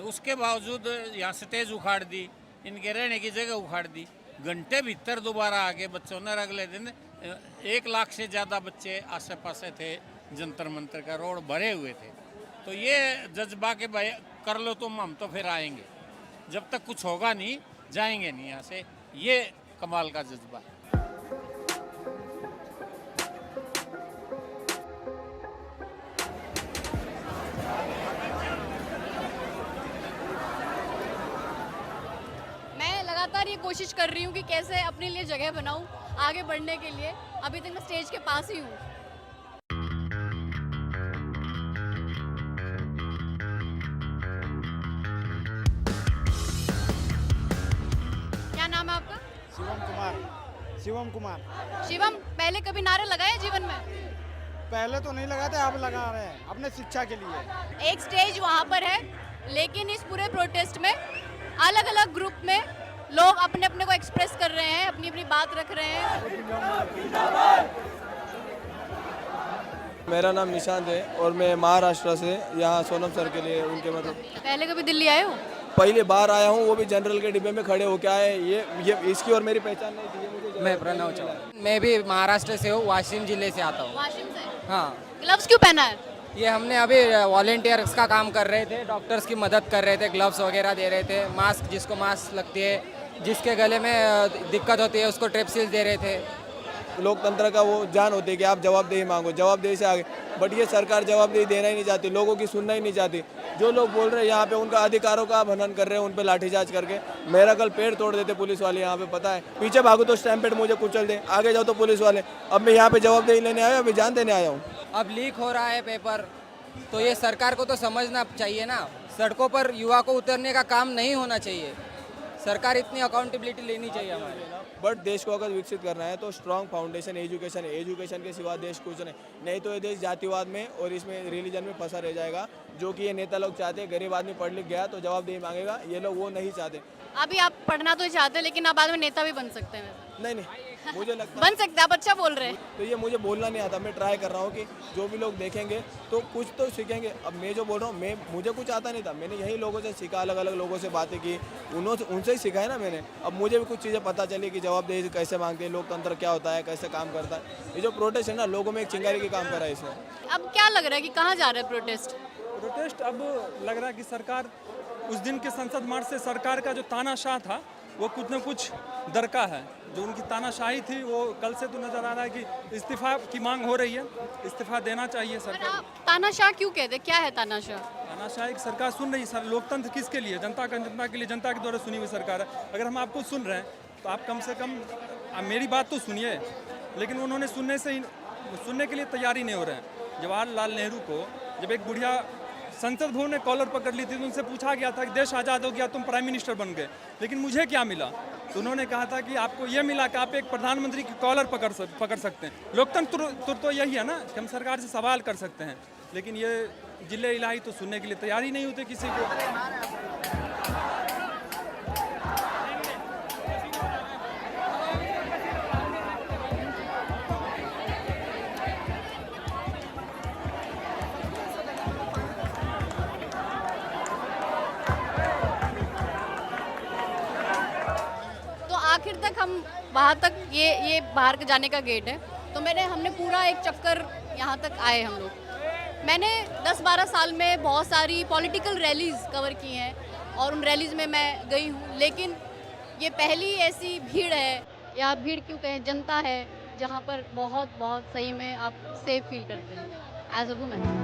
उसके बावजूद यहाँ स्टेज उखाड़ दी, इनके रहने की जगह उखाड़ दी। घंटे भीतर दोबारा आके बच्चों ने अगले दिन 1 लाख से ज़्यादा बच्चे आसे पासे थे, जंतर मंतर का रोड भरे हुए थे। तो ये जज्बा के भाई कर लो तुम, हम तो फिर आएंगे, जब तक कुछ होगा नहीं जाएंगे नहीं यहाँ से। ये कमाल का जज्बा है। मैं लगातार ये कोशिश कर रही हूँ कि कैसे अपने लिए जगह बनाऊँ आगे बढ़ने के लिए। अभी तक मैं स्टेज के पास ही हूँ। क्या नाम है आपका? शिवम कुमार। शिवम, पहले कभी नारे लगाए जीवन में? पहले तो नहीं लगाते, अब लगा रहे हैं अपने शिक्षा के लिए। एक स्टेज वहाँ पर है, लेकिन इस पूरे प्रोटेस्ट में अलग अलग ग्रुप में लोग अपने अपने को एक्सप्रेस कर रहे हैं, अपनी अपनी बात रख रहे हैं। मेरा नाम निशांत है और मैं महाराष्ट्र से यहाँ सोनम सर के लिए उनके मतलब पहले कभी दिल्ली आए हो? पहले बार आया हूँ, वो भी जनरल के डिब्बे में खड़े हो। क्या है ये इसकी और मेरी पहचान नहीं थी। मुझे मैं प्रणव चौहान, मैं भी महाराष्ट्र से हूँ, वाशिम जिले से आता हूँ। वाशिम से? हाँ। ग्लव्स क्यों पहना है? ये हमने अभी वॉलेंटियर्स का काम कर रहे थे, डॉक्टर्स की मदद कर रहे थे, ग्लव्स वगैरह दे रहे थे, मास्क जिसको मास्क लगती है, जिसके गले में दिक्कत होती है उसको ट्रिप्सिल दे रहे थे। लोकतंत्र का वो जान होती है कि आप जवाबदेही मांगो, जवाबदेही से आगे। बट ये सरकार जवाबदेही देना ही नहीं चाहती, लोगों की सुनना ही नहीं चाहती। जो लोग बोल रहे हैं यहाँ पे उनका अधिकारों का हनन कर रहे हैं, उन पे लाठीचार्ज करके। मेरा कल पेड़ तोड़ देते पुलिस वाले यहाँ पे, पता है। पीछे भागो तो स्टैम्पेड मुझे कुचल दे, आगे जाओ तो पुलिस वाले। अब मैं यहाँ पे जवाबदेही लेने आया हूँ, अभी जान देने आया हूँ। अब लीक हो रहा है पेपर, तो ये सरकार को तो समझना चाहिए ना। सड़कों पर युवा को उतरने का काम नहीं होना चाहिए। सरकार इतनी अकाउंटेबिलिटी लेनी चाहिए हमारे। बट देश को अगर विकसित करना है तो स्ट्रॉन्ग फाउंडेशन एजुकेशन है। एजुकेशन के सिवा देश कुछ नहीं तो ये देश जातिवाद में और इसमें रिलीजन में फंसा रह जाएगा, जो कि ये नेता लोग चाहते हैं। गरीब आदमी पढ़ लिख गया तो जवाबदेही मांगेगा, ये लोग वो नहीं चाहते। अभी आप पढ़ना तो चाहते हैं, लेकिन आप बाद में नेता भी बन सकते हैं। नहीं, मुझे लगता बन सकते हैं, आप अच्छा बोल रहे हैं। तो ये मुझे बोलना नहीं आता, मैं ट्राई कर रहा हूँ कि जो भी लोग देखेंगे तो कुछ तो सीखेंगे। अब मैं जो बोल रहा हूँ, मुझे कुछ आता नहीं था, मैंने यही लोगों से सीखा, अलग अलग लोगों से बातें की, उनसे ही सीखा है ना मैंने। अब मुझे भी कुछ चीज़ें पता चली कि जवाबदेही कैसे मांगते हैं, लोकतंत्र क्या होता है, कैसे काम करता है। ये जो प्रोटेस्ट है ना, लोगों में एक चिंगारी की काम करा है इसमें। अब क्या लग रहा है कि कहाँ जा रहा है प्रोटेस्ट? अब लग रहा है कि सरकार, उस दिन के संसद मार्च से सरकार का जो तानाशाह था वो कुछ न कुछ दरका है। जो उनकी तानाशाही थी वो कल से तो नज़र आ रहा है कि इस्तीफा की मांग हो रही है, इस्तीफा देना चाहिए सरकार। तानाशाह क्यों कहते, क्या है तानाशाह? तानाशाही की सरकार सुन रही है। लोकतंत्र किसके लिए? जनता के लिए, जनता के द्वारा सुनी हुई सरकार है। अगर हम आपको सुन रहे हैं तो आप कम से कम मेरी बात तो सुनिए। लेकिन उन्होंने सुनने के लिए तैयार ही नहीं हो रहे हैं। जवाहरलाल नेहरू को जब एक बुढ़िया संसद भवन में कॉलर पकड़ ली थी तो उनसे पूछा गया था कि देश आज़ाद हो गया, तुम प्राइम मिनिस्टर बन गए, लेकिन मुझे क्या मिला? तो उन्होंने कहा था कि आपको ये मिला कि आप एक प्रधानमंत्री की कॉलर पकड़ सकते हैं। लोकतंत्र तो यही है ना कि हम सरकार से सवाल कर सकते हैं, लेकिन ये जिले इलाही तो सुनने के लिए तैयार ही नहीं होते किसी को। आखिर तक हम वहाँ तक ये बाहर के जाने का गेट है, तो हमने पूरा एक चक्कर यहाँ तक आए हम लोग। मैंने 10-12 साल में बहुत सारी पॉलिटिकल रैलीज़ कवर की हैं और उन रैलीज़ में मैं गई हूँ, लेकिन ये पहली ऐसी भीड़ है, या भीड़ क्यों कहें, जनता है, जहाँ पर बहुत बहुत सही में आप सेफ फील करते हैं एज अ वुमेन।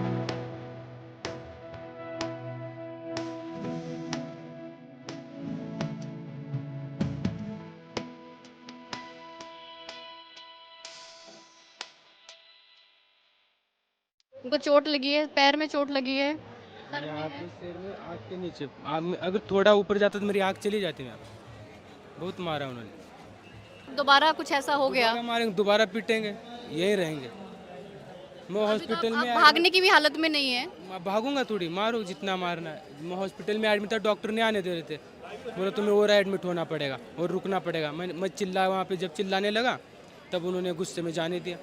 उनको चोट लगी है, पैर में चोट लगी है, यहाँ पे सिर में, आँख के नीचे। अगर थोड़ा ऊपर जाता तो मेरी आँख चली जाती। मैं बहुत मारा उन्होंने। दोबारा कुछ ऐसा हो गया, मारेंगे, दोबारा पीटेंगे, यही रहेंगे। मैं हॉस्पिटल में भागने की भी हालत में नहीं है। भागूंगा थोड़ी, मारो जितना मारना है। मैं हॉस्पिटल में एडमिट था, डॉक्टर नहीं आने दे रहे थे, बोले तुम्हें और एडमिट होना पड़ेगा और रुकना पड़ेगा। मैं चिल्लाया वहाँ पे, जब चिल्लाने लगा तब उन्होंने गुस्से में जाने दिया।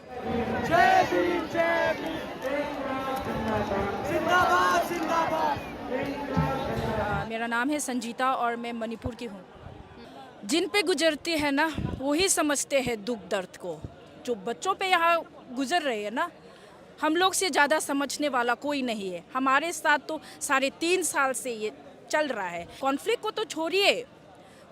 मेरा नाम है संजीता और मैं मणिपुर की हूँ। जिन पे गुजरती है ना वही समझते हैं दुख दर्द को। जो बच्चों पे यहाँ गुजर रहे हैं ना, हम लोग से ज़्यादा समझने वाला कोई नहीं है। हमारे साथ तो 3.5 साल से ये चल रहा है। कॉन्फ्लिक्ट को तो छोड़िए,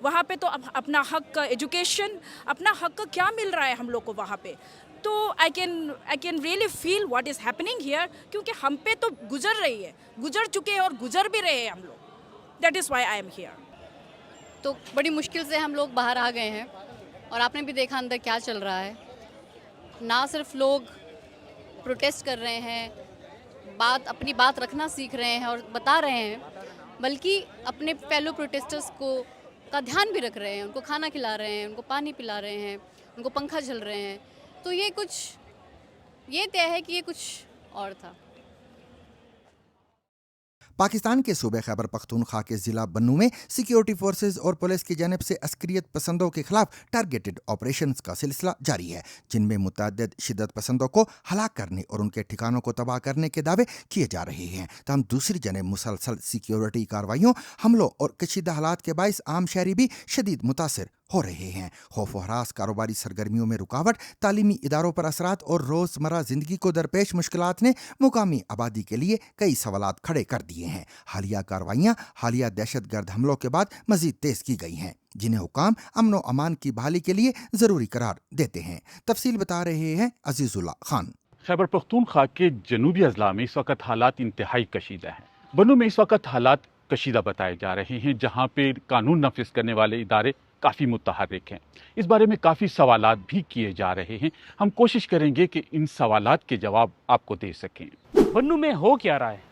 वहाँ पे तो अपना हक का एजुकेशन, अपना हक का क्या मिल रहा है हम लोग को वहाँ पे। तो I can really feel what is happening here, क्योंकि हम पे तो गुजर रही है, गुजर चुके हैं और गुजर भी रहे हैं हम लोग। That is why I am here. तो बड़ी मुश्किल से हम लोग बाहर आ गए हैं और आपने भी देखा अंदर क्या चल रहा है। ना सिर्फ लोग प्रोटेस्ट कर रहे हैं, अपनी बात रखना सीख रहे हैं और बता रहे हैं, बल्कि अपने फेलो प्रोटेस्टर्स का ध्यान भी रख रहे हैं, उनको खाना खिला रहे हैं, उनको पानी पिला रहे हैं, उनको पंखा झल रहे हैं। तो ये तय है कि ये कुछ और था। पाकिस्तान के सूबे खैबर पख्तूनख्वा के ज़िला बन्नू में सिक्योरिटी फोर्सेज और पुलिस की जानिब से अस्करियत पसंदों के खिलाफ टारगेटेड ऑपरेशंस का सिलसिला जारी है, जिनमें मुतअद्दिद शिद्दत पसंदों को हलाक करने और उनके ठिकानों को तबाह करने के दावे किए जा रहे हैं। तमाम दूसरी जानिब मुसलसल सिक्योरिटी कार्रवाइयों, हमलों और कशीदा हालात के बाइस आम शहरी भी शदीद मुतासिर हो रहे हैं। खौफ व हरास, कारोबारी सरगर्मियों में रुकावट, तालीमी इदारों पर असरात और रोज़मर्रा ज़िंदगी को दरपेश मुश्किलात ने मुकामी आबादी के लिए कई सवालात खड़े कर दिए हैं। हालिया कार्रवाइयाँ हालिया दहशत गर्द हमलों के बाद मजीद तेज़ की गई हैं, जिन्हें हुकाम अमन व अमान की बहाली के लिए ज़रूरी करार देते हैं। तफसील बता रहे हैं अजीज़ुल्लाह खान। खैबर पख्तूनख्वा के जनूबी अजला में इस वक्त हालात इंतहाई कशीदा हैं। बन्नू में इस वक्त हालात कशीदा बताए जा रहे हैं, जहाँ पे कानून नफिज करने वाले इदारे काफ़ी मुतहर्रिक हैं। इस बारे में काफ़ी सवालात भी किए जा रहे हैं। हम कोशिश करेंगे कि इन सवालात के जवाब आपको दे सकें। बन्नू में हो क्या रहा है?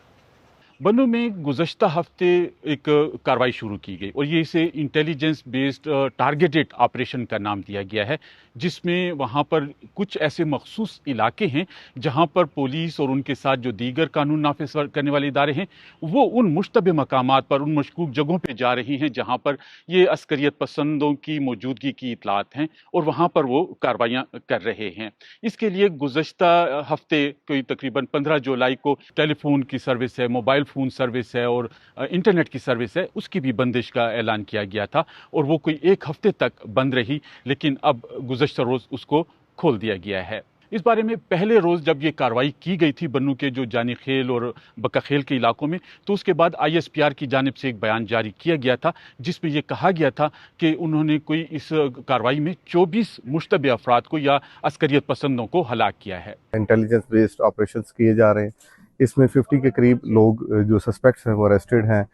बन्नू में गुज़श्ता हफ्ते एक कार्रवाई शुरू की गई और ये इसे इंटेलिजेंस बेस्ड टारगेटेड ऑपरेशन का नाम दिया गया है, जिसमें वहाँ पर कुछ ऐसे मखसूस इलाके हैं जहाँ पर पुलिस और उनके साथ जो दीगर कानून नाफिज करने वाले इदारे हैं वो उन मुश्तबे मकामात पर, उन मशकूक जगहों पर जा रही हैं जहाँ पर ये अस्करियत पसंदों की मौजूदगी की इतलात हैं और वहाँ पर वो कार्रवाइयाँ कर रहे हैं। इसके लिए गुज़श्ता हफ्ते कोई तकरीबन 15 जुलाई को टेलीफोन की सर्विस है, मोबाइल फ़ोन सर्विस है और इंटरनेट की सर्विस है, उसकी भी बंदिश का ऐलान किया गया था और वो कोई 1 हफ्ते तक बंद रही, लेकिन अब गुज़श्ता रोज़ उसको खोल दिया गया है। इस बारे में पहले रोज़ जब ये कार्रवाई की गई थी बन्नू के जो जानी खेल और बक्का खेल के इलाकों में, तो उसके बाद ISPR की जानिब से एक बयान जारी किया गया था जिसमें ये कहा गया था कि उन्होंने कोई इस कार्रवाई में 24 मुश्तबे अफराद को या अस्करियत पसंदों को हलाक किया है। इंटेलिजेंस बेस्ड ऑपरेशंस किए जा रहे हैं इसमें 50 के करीब लोग जो सस्पेक्ट्स हैं वो अरेस्टेड हैं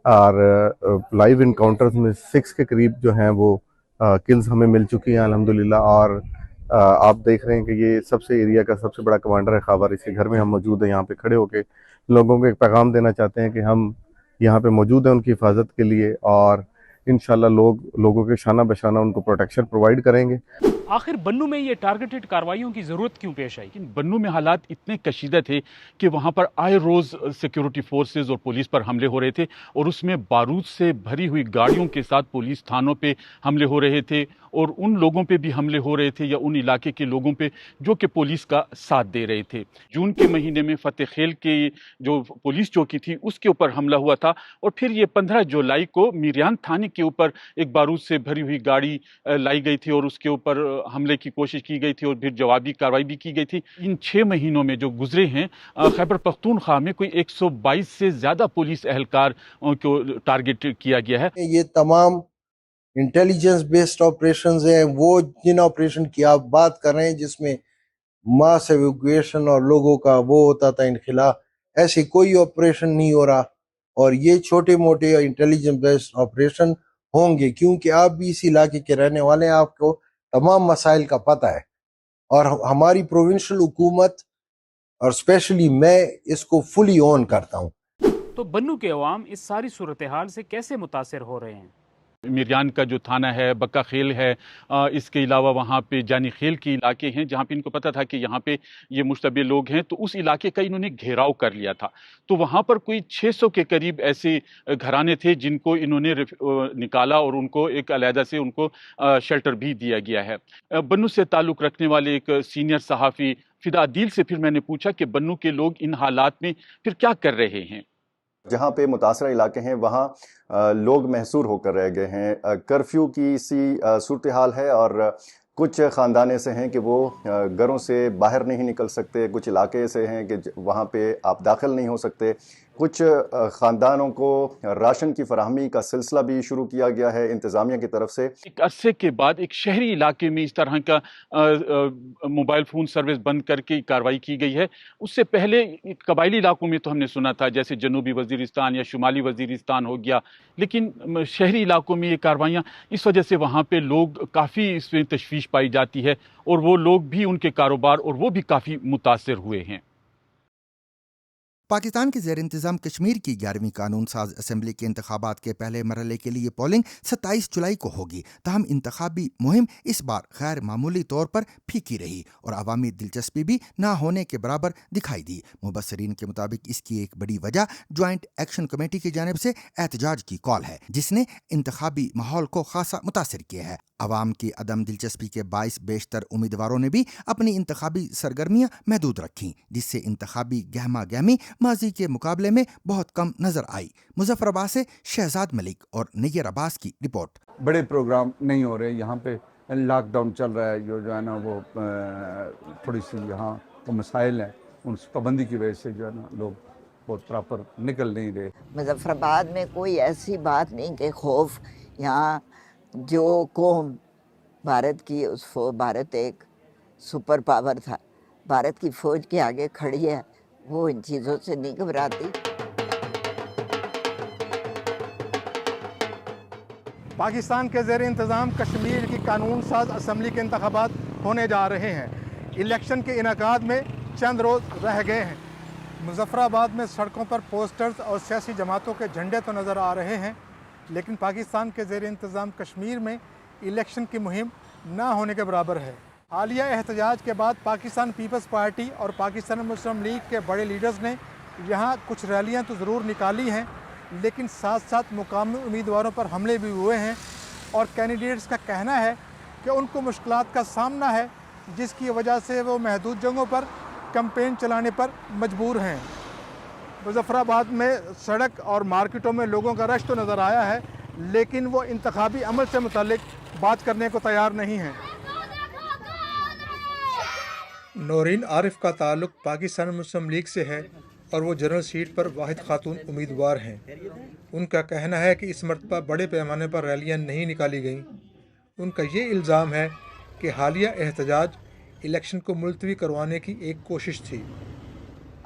और लाइव इनकाउंटर्स में 6 के करीब जो हैं वो किल्स हमें मिल चुकी हैं अल्हम्दुलिल्लाह। और आप देख रहे हैं कि ये सबसे एरिया का सबसे बड़ा कमांडर है खावर, इसके घर में हम मौजूद हैं। यहाँ पे खड़े होके लोगों को एक पैगाम देना चाहते हैं कि हम यहाँ पे मौजूद हैं उनकी हिफाजत के लिए और इंशाल्लाह लोगों के शाना बशाना उनको प्रोटेक्शन प्रोवाइड करेंगे। आखिर बन्नू में ये टारगेटेड कार्रवाइयों की ज़रूरत क्यों पेश आई? बन्नू में हालात इतने कशीदा थे कि वहाँ पर आए रोज़ सिक्योरिटी फोर्सेस और पुलिस पर हमले हो रहे थे और उसमें बारूद से भरी हुई गाड़ियों के साथ पुलिस थानों पे हमले हो रहे थे और उन लोगों पे भी हमले हो रहे थे या उन इलाके के लोगों पे जो कि पुलिस का साथ दे रहे थे। जून के महीने में फतेह खेल के जो पुलिस चौकी थी उसके ऊपर हमला हुआ था और फिर ये 15 जुलाई को मीरियान थाने के ऊपर एक बारूद से भरी हुई गाड़ी लाई गई थी और उसके ऊपर हमले की कोशिश की गई थी और फिर जवाबी कार्रवाई भी की गई थी। इन 6 महीनों में जो गुजरे हैं खैबर पख्तूनख्वा में कोई 122 से ज़्यादा पुलिस एहलकार को टारगेट किया गया है। ये तमाम इंटेलिजेंस बेस्ड ऑपरेशंस हैं, वो जिन ऑपरेशन की आप बात कर रहे हैं जिसमें मास एवैक्यूएशन और लोगों का वो होता था इनखिला, ऐसे कोई ऑपरेशन नहीं हो रहा और ये छोटे मोटे इंटेलिजेंस बेस्ड ऑपरेशन होंगे क्योंकि आप भी इस इलाके के रहने वाले हैं, आपको तमाम मसाइल का पता है और हमारी प्रोविंशियल हुकूमत और स्पेशली मैं इसको फुली ऑन करता हूँ। तो बन्नू के अवाम इस सारी सूरत हाल से कैसे मुतासिर हो रहे हैं? मीरियान का जो थाना है, बक्का खेल है, इसके अलावा वहाँ पे जानी खेल के इलाके हैं जहाँ पे इनको पता था कि यहाँ पे ये मुश्तबे लोग हैं, तो उस इलाके का इन्होंने घेराव कर लिया था। तो वहाँ पर कोई 600 के करीब ऐसे घराने थे जिनको इन्होंने निकाला और उनको एक अलहदा से उनको शेल्टर भी दिया गया है। बन्नू से ताल्लुक़ रखने वाले एक सीनियर सहाफ़ी फिदा अदील से फिर मैंने पूछा कि बन्नू के लोग इन हालात में फिर क्या कर रहे हैं। जहाँ पे मुतासरा इलाके हैं वहाँ लोग महसूर होकर रह गए हैं। कर्फ्यू की सी सूरत हाल है और कुछ ख़ानदान ऐसे हैं कि वो घरों से बाहर नहीं निकल सकते, कुछ इलाके ऐसे हैं कि वहाँ पे आप दाखिल नहीं हो सकते। कुछ ख़ानदानों को राशन की फराहमी का सिलसिला भी शुरू किया गया है इंतज़ामिया की तरफ से। एक अरसे के बाद एक शहरी इलाके में इस तरह का मोबाइल फ़ोन सर्विस बंद करके कार्रवाई की गई है। उससे पहले कबायली इलाकों में तो हमने सुना था जैसे जनूबी वज़ीरिस्तान या शुमाली वज़ीरिस्तान हो गया, लेकिन शहरी इलाकों में ये कार्रवाइयाँ इस वजह से वहाँ पे लोग काफ़ी इसमें तशवीश पाई जाती है और वो लोग भी, उनके कारोबार और वो भी काफ़ी मुतासिर हुए हैं। पाकिस्तान के ज़ेर इंतज़ाम कश्मीर की 11वीं कानून साज असम्बली के इंतखाबात के पहले मरहले के लिए पोलिंग 27 जुलाई को होगी। ताहम इंतखाबी मुहिम इस बार गैर मामूली तौर पर फीकी रही और अवामी दिलचस्पी भी ना होने के बराबर दिखाई दी। मुबस्सरीन के मुताबिक इसकी एक बड़ी वजह ज्वाइंट एक्शन कमेटी की जानिब से एहतजाज की कॉल है जिसने इंतखाबी माहौल को खासा मुतासिर किया है। अवाम की अदम दिलचस्पी के बाइस बेशतर उम्मीदवारों ने भी अपनी इंतखाबी सरगर्मियां महदूद रखीं जिससे इंतखाबी गहमा गहमी माजी के मुकाबले में बहुत कम नजर आई। मुजफ्फराबाद से शहजाद मलिक और नैयर अब्बास की रिपोर्ट। बड़े प्रोग्राम नहीं हो रहे, यहाँ पे लॉकडाउन चल रहा है, जो है ना वो थोड़ी सी यहाँ वो मसाइल हैं, उन पाबंदी की वजह से जो है ना लोग बहुत प्रॉपर निकल नहीं रहे। मुजफ्फराबाद में कोई ऐसी बात नहीं कि खौफ, यहाँ जो कौम भारत की भारत एक सुपर पावर था, भारत की फौज के आगे खड़ी है, वो इन चीज़ों से नहीं घबराती। पाकिस्तान के ज़ेर इंतज़ाम कश्मीर की कानून साज असम्बली के इंतखाबात होने जा रहे हैं। इलेक्शन के इनेकाद में चंद रोज़ रह गए हैं। मुजफ्फराबाद में सड़कों पर पोस्टर्स और सियासी जमातों के झंडे तो नज़र आ रहे हैं, लेकिन पाकिस्तान के ज़ेर इंतज़ाम कश्मीर में इलेक्शन की मुहिम ना होने के बराबर है। हालिया एहतजाज के बाद पाकिस्तान पीपल्स पार्टी और पाकिस्तान मुस्लिम लीग के बड़े लीडर्स ने यहाँ कुछ रैलियाँ तो ज़रूर निकाली हैं, लेकिन साथ साथ मुकामी उम्मीदवारों पर हमले भी हुए हैं और कैंडिडेट्स का कहना है कि उनको मुश्किलात का सामना है जिसकी वजह से वो महदूद जगहों पर कैंपेन चलाने पर मजबूर हैं। मुजफ्फराबाद में सड़क और मार्केटों में लोगों का रश तो नज़र आया है, लेकिन वो इंतखाबी अमल से मुतालिक बात करने को तैयार नहीं हैं। नौरीन आरिफ का ताल्लुक पाकिस्तान मुस्लिम लीग से है और वो जनरल सीट पर वाहिद खातून उम्मीदवार हैं। उनका कहना है कि इस मरतबा बड़े पैमाने पर रैलियां नहीं निकाली गईं। उनका ये इल्ज़ाम है कि हालिया एहतजाज इलेक्शन को मुलतवी करवाने की एक कोशिश थी।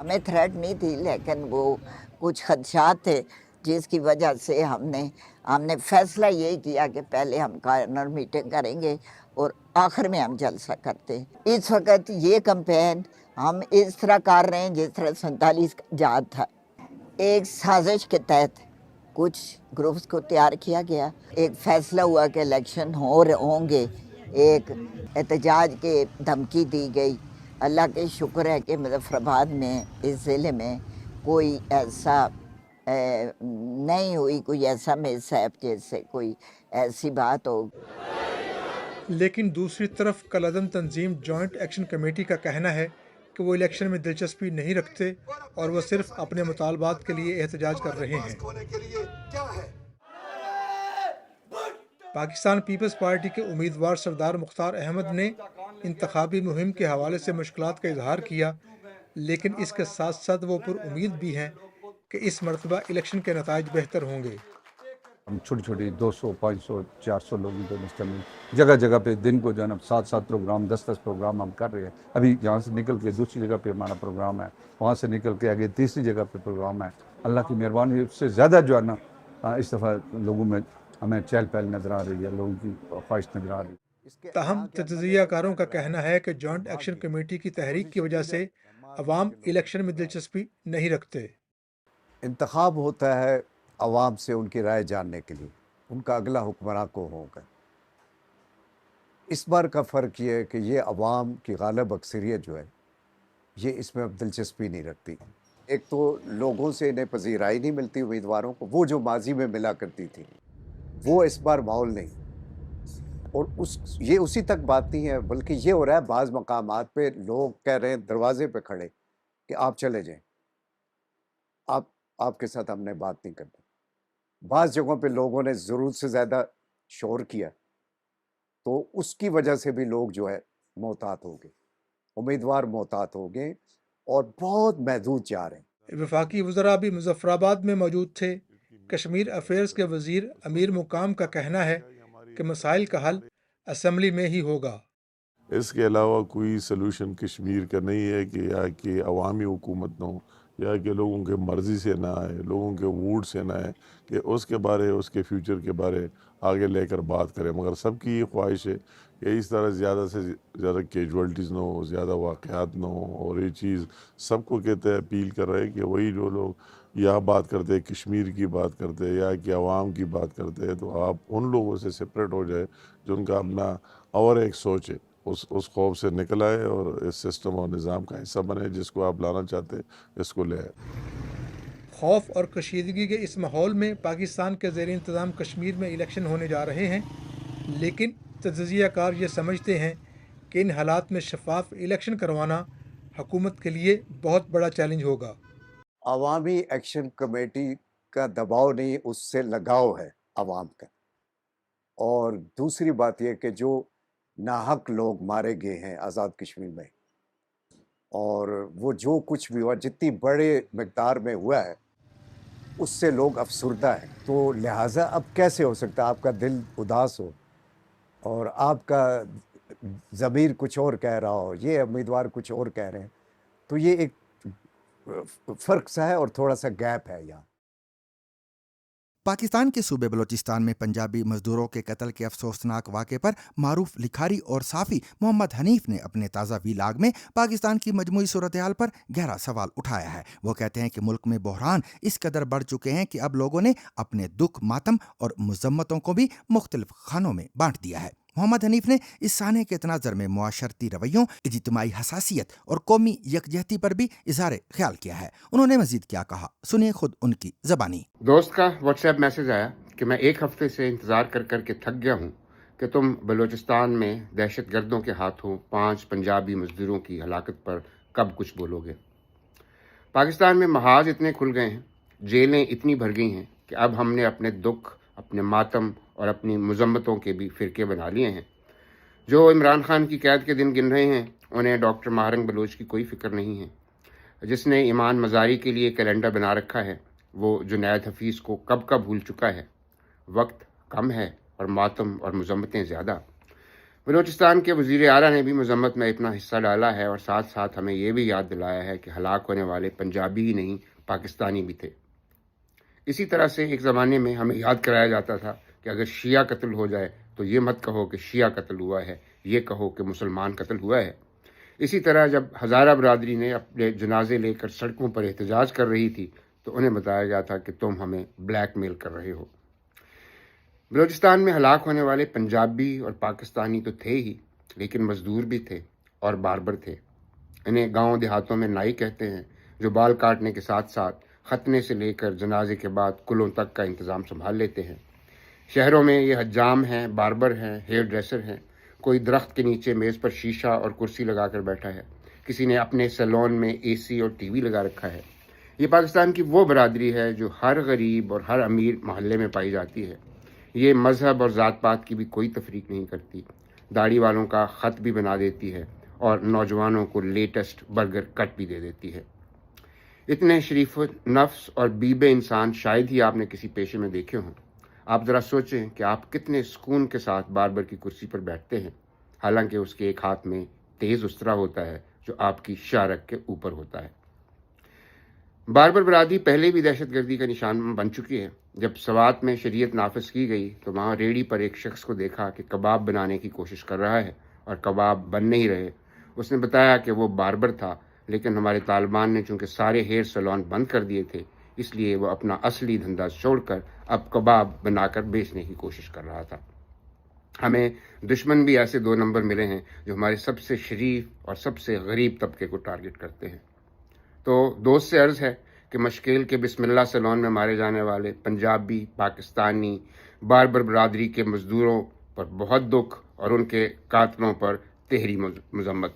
हमें थ्रेट नहीं थी, लेकिन वो कुछ खदशात थे जिसकी वजह से हमने फैसला यही किया कि पहले हम कॉर्नर मीटिंग करेंगे और आखिर में हम जलसा करते हैं। इस वक्त ये कैंपेन हम इस तरह कर रहे हैं जिस तरह 47 का आज़ाद था। एक साजिश के तहत कुछ ग्रुप्स को तैयार किया गया, एक फैसला हुआ कि इलेक्शन होंगे, एक एहतजाज के धमकी दी गई। अल्लाह के शुक्र है कि मुजफ्फराबाद में इस ज़िले में कोई ऐसा नहीं हुई, कोई ऐसा मिसहैप जैसे कोई ऐसी बात हो। लेकिन दूसरी तरफ कलअदम तंजीम जॉइंट एक्शन कमेटी का कहना है कि वो इलेक्शन में दिलचस्पी नहीं रखते और वो सिर्फ अपने मुतालबात के लिए एहतजाज कर रहे हैं। पाकिस्तान पीपल्स पार्टी के उम्मीदवार सरदार मुख्तार अहमद ने इंतखाबी मुहिम के हवाले से मुश्किलात का इजहार किया, लेकिन इसके साथ साथ वो पुरुम्मीद भी हैं कि इस मरतबा इलेक्शन के नताइज बेहतर होंगे। हम छोटी छोटी 200, 500, 400 लोगों को मुश्तमिल जगह जगह पे दिन को जो है ना 7 प्रोग्राम, 10 प्रोग्राम हम कर रहे हैं। अभी यहाँ से निकल के दूसरी जगह पे हमारा प्रोग्राम है, वहाँ से निकल के आगे तीसरी जगह पे प्रोग्राम है। अल्लाह की मेहरबानी उससे ज़्यादा जो है ना इस दफ़ा लोगों में हमें चहल पहल नज़र आ रही है, लोगों की ख्वाहिश नज़र आ रही है। ताहम तजज़ियाकारों का कहना है कि जॉइंट एक्शन कमेटी की तहरीक की वजह से अवाम इलेक्शन में दिलचस्पी नहीं रखते। इंतखाब होता है अवाम से उनकी राय जानने के लिए, उनका अगला हुक्मरान को होगा। इस बार का फ़र्क ये है कि ये अवाम की गालिब अक्सरियत जो है ये इसमें अब दिलचस्पी नहीं रखती। एक तो लोगों से इन्हें पजीराई नहीं मिलती उम्मीदवारों को, वो जो माजी में मिला करती थी वो इस बार माहौल नहीं। और ये उसी तक बात नहीं है, बल्कि ये हो रहा है बाज़ मकामात पे लोग कह रहे हैं दरवाजे पे खड़े कि आप चले जाएं, आपके साथ हमने बात नहीं करनी। बाज़ जगहों पे लोगों ने ज़रूरत से ज़्यादा शोर किया, तो उसकी वजह से भी लोग जो है मोहतात हो गए, उम्मीदवार मोहतात हो गए और बहुत महदूद जा रहे हैं। वफाकी वज़रा भी मुजफ्फराबाद में मौजूद थे। कश्मीर अफेयर्स के वज़ीर अमीर मुकाम का कहना है कि मसाइल का हल असम्बली में ही होगा। इसके अलावा कोई सलूशन कश्मीर का नहीं है कि यहाँ की अवामी हुकूमत न हो, या कि लोगों के मर्ज़ी से ना आए, लोगों के मूड से ना आए कि उसके बारे, उसके फ्यूचर के बारे आगे लेकर बात करें। मगर सबकी ये ख्वाहिश है कि इस तरह ज़्यादा से ज़्यादा कैजुअल्टीज़ ना हो, ज़्यादा वाक़यात ना हो। और ये चीज़ सबको कहते हैं, अपील कर रहे हैं कि वही जो लोग यहाँ बात करते हैं, कश्मीर की बात करते हैं या कि अवाम की बात करते हैं, तो आप उन लोगों से सेपरेट हो जाए जो उनका अपना और एक सोच है, उस खौफ से निकल आए और इस सिस्टम और निज़ाम का हिस्सा बने। जिसको आप लाना चाहते हैं इसको ले आए। खौफ और कशीदगी के इस माहौल में पाकिस्तान के ज़ेर इंतज़ाम कश्मीर में इलेक्शन होने जा रहे हैं, लेकिन तजज़ियाकार ये समझते हैं कि इन हालात में शफाफ इलेक्शन करवाना हुकूमत के लिए बहुत बड़ा चैलेंज होगा। अवामी एक्शन कमेटी का दबाव नहीं, उससे लगाव है अवाम का। और दूसरी बात यह कि जो नाहक लोग मारे गए हैं आज़ाद कश्मीर में, और वो जो कुछ भी हुआ, जितनी बड़े मकदार में हुआ है, उससे लोग अफसुर्दा हैं। तो लिहाजा अब कैसे हो सकता है आपका दिल उदास हो और आपका ज़मीर कुछ और कह रहा हो, ये उम्मीदवार कुछ और कह रहे हैं, तो ये एक फ़र्क सा है और थोड़ा सा गैप है यहाँ। पाकिस्तान के सूबे बलोचिस्तान में पंजाबी मजदूरों के कत्ल के अफसोसनाक वाक़े पर मारूफ लिखारी और साफ़ी मोहम्मद हनीफ ने अपने ताज़ा वीलाग में पाकिस्तान की मजमूई सूरत हाल पर गहरा सवाल उठाया है। वो कहते हैं कि मुल्क में बहरान इस कदर बढ़ चुके हैं कि अब लोगों ने अपने दुख, मातम और मज़म्मतों को भी मुख्तलिफ खानों में बांट दिया है। मोहम्मद हनीफ ने इस साने के तनाज़र में मुआशरती रवैयों, इज्तिमाई हसासियत और कौमी यकजहती पर भी इज़हार ख्याल किया है। उन्होंने मजीद क्या कहा, सुनिए खुद उनकी ज़बानी। दोस्त का व्हाट्सएप मैसेज आया कि मैं एक हफ्ते से इंतज़ार कर कर के थक गया हूँ कि तुम बलूचिस्तान में दहशत गर्दों के हाथों 5 पंजाबी मजदूरों की हलाकत पर कब कुछ बोलोगे। पाकिस्तान में महाज इतने खुल गए हैं, जेलें इतनी भर गई हैं कि अब हमने अपने दुख, अपने मातम और अपनी मज़म्मतों के भी फ़िरके बना लिए हैं। जो इमरान खान की कैद के दिन गिन रहे हैं, उन्हें डॉक्टर महारंग बलोच की कोई फ़िक्र नहीं है। जिसने ईमान मज़ारी के लिए कैलेंडर बना रखा है, वो जुनैद हफीज़ को कब भूल चुका है। वक्त कम है और मातम और मज़म्मतें ज़्यादा। بلوچستان کے وزیر اعلیٰ نے بھی مذمت میں اپنا حصہ ڈالا ہے اور ساتھ ساتھ ہمیں یہ بھی یاد دلایا ہے کہ ہلاک ہونے والے پنجابی ہی نہیں پاکستانی بھی تھے۔ اسی طرح سے ایک زمانے میں ہمیں یاد کرایا جاتا تھا کہ اگر شیعہ قتل ہو جائے تو یہ مت کہو کہ شیعہ قتل ہوا ہے، یہ کہو کہ مسلمان قتل ہوا ہے۔ اسی طرح جب ہزارہ برادری نے اپنے جنازے لے کر سڑکوں پر احتجاج کر رہی تھی تو انہیں بتایا گیا تھا کہ تم ہمیں بلیک میل کر رہے ہو۔ بلوچستان میں ہلاک ہونے والے پنجابی اور پاکستانی تو تھے ہی، لیکن مزدور بھی تھے اور باربر تھے۔ انہیں گاؤں دیہاتوں میں نائی کہتے ہیں، جو بال کاٹنے کے ساتھ ساتھ ختنے سے لے کر جنازے کے بعد کلوں تک کا انتظام سنبھال لیتے ہیں۔ شہروں میں یہ حجام ہیں، باربر ہیں، ہیئر ڈریسر ہیں۔ کوئی درخت کے نیچے میز پر شیشہ اور کرسی لگا کر بیٹھا ہے، کسی نے اپنے سیلون میں اے سی اور ٹی وی لگا رکھا ہے۔ یہ پاکستان کی وہ برادری ہے جو ہر غریب اور ہر امیر محلے میں پائی جاتی ہے۔ یہ مذہب اور ذات پات کی بھی کوئی تفریق نہیں کرتی، داڑھی والوں کا خط بھی بنا دیتی ہے اور نوجوانوں کو لیٹسٹ برگر کٹ بھی دے دیتی ہے۔ اتنے شریف نفس اور بیبے انسان شاید ہی آپ نے کسی پیشے میں دیکھے ہوں۔ آپ ذرا سوچیں کہ آپ کتنے سکون کے ساتھ باربر کی کرسی پر بیٹھتے ہیں، حالانکہ اس کے ایک ہاتھ میں تیز استرا ہوتا ہے جو آپ کی شارک کے اوپر ہوتا ہے۔ باربر برادری پہلے بھی دہشت گردی کا نشان بن چکی ہے۔ جب سوات میں شریعت نافذ کی گئی تو وہاں ریڑھی پر ایک شخص کو دیکھا کہ کباب بنانے کی کوشش کر رہا ہے اور کباب بن نہیں رہے۔ اس نے بتایا کہ وہ باربر تھا، لیکن ہمارے طالبان نے چونکہ سارے ہیئر سیلون بند کر دیے تھے، اس لیے وہ اپنا اصلی دھندا چھوڑ کر اب کباب بنا کر بیچنے کی کوشش کر رہا تھا۔ ہمیں دشمن بھی ایسے 2 نمبر ملے ہیں جو ہمارے سب سے شریف اور سب سے غریب طبقے کو ٹارگٹ کرتے ہیں۔ تو دوست سے عرض ہے کہ مشکل کے بسم اللہ سیلون میں مارے جانے والے پنجابی، پاکستانی، باربر برادری کے مزدوروں پر بہت دکھ اور ان کے قاتلوں پر تہری مذمت۔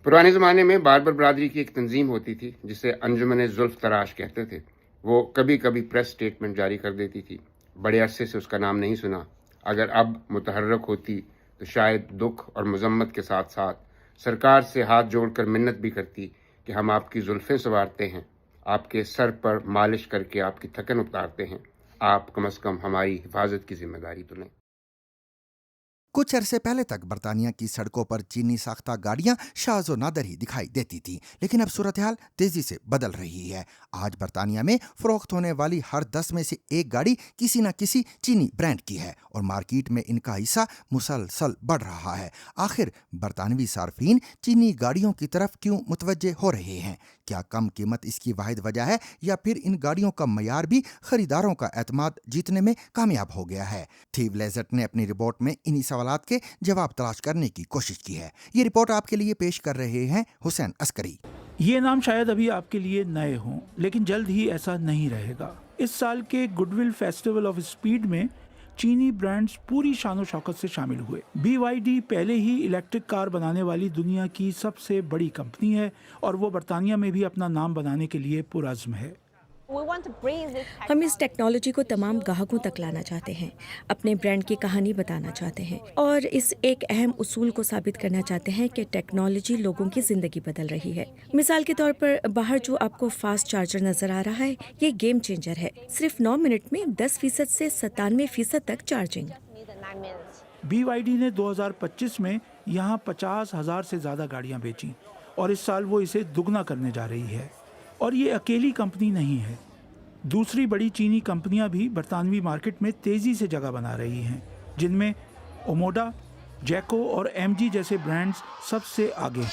پرانے زمانے میں باربر برادری کی ایک تنظیم ہوتی تھی جسے انجمن زلف تراش کہتے تھے۔ وہ کبھی کبھی پریس سٹیٹمنٹ جاری کر دیتی تھی، بڑے عرصے سے اس کا نام نہیں سنا۔ اگر اب متحرک ہوتی تو شاید دکھ اور مذمت کے ساتھ ساتھ سرکار سے ہاتھ جوڑ کر منت بھی کرتی کہ ہم آپ کی زلفیں سنوارتے ہیں، آپ کے سر پر مالش کر کے آپ کی تھکن اتارتے ہیں، آپ کم از کم ہماری حفاظت کی ذمہ داری تو لیں۔ کچھ عرصے پہلے تک برطانیہ کی سڑکوں پر چینی ساختہ گاڑیاں شاذ و نادر ہی دکھائی دیتی تھیں، لیکن اب صورتحال تیزی سے بدل رہی ہے۔ آج برطانیہ میں فروخت ہونے والی ہر 10 میں سے 1 گاڑی کسی نہ کسی چینی برانڈ کی ہے اور مارکیٹ میں ان کا حصہ مسلسل بڑھ رہا ہے۔ آخر برطانوی صارفین چینی گاڑیوں کی طرف کیوں متوجہ ہو رہے ہیں؟ کیا کم قیمت اس کی واحد وجہ ہے یا پھر ان گاڑیوں کا معیار بھی خریداروں کا اعتماد جیتنے میں کامیاب ہو گیا ہے؟ تھیو لیزٹ نے اپنی رپورٹ میں انہی سوالات کے جواب تلاش کرنے کی کوشش کی ہے۔ یہ رپورٹ آپ کے لیے پیش کر رہے ہیں حسین عسکری۔ یہ نام شاید ابھی آپ کے لیے نئے ہوں، لیکن جلد ہی ایسا نہیں رہے گا۔ اس سال کے good will festival of speed میں چینی برانڈز پوری شان و شوکت سے شامل ہوئے۔ BYD پہلے ہی الیکٹرک کار بنانے والی دنیا کی سب سے بڑی کمپنی ہے اور وہ برطانیہ میں بھی اپنا نام بنانے کے لیے پرعزم ہے۔ ہم اس ٹیکنالوجی کو تمام گاہکوں تک لانا چاہتے ہیں، اپنے برانڈ کی کہانی بتانا چاہتے ہیں اور اس ایک اہم اصول کو ثابت کرنا چاہتے ہیں کہ ٹیکنالوجی لوگوں کی زندگی بدل رہی ہے۔ مثال کے طور پر باہر جو آپ کو فاسٹ چارجر نظر آ رہا ہے، یہ گیم چینجر ہے۔ صرف 9 منٹ میں 10% سے 97% تک چارجنگ۔ BYD نے 2025 میں یہاں 50,000 سے زیادہ گاڑیاں بیچیں اور اس سال وہ اسے دگنا کرنے جا رہی ہے۔ اور یہ اکیلی کمپنی نہیں ہے، دوسری بڑی چینی کمپنیاں بھی برطانوی مارکیٹ میں تیزی سے جگہ بنا رہی ہیں، جن میں اوموڈا، جیکو اور MG جیسے برانڈز سب سے آگے۔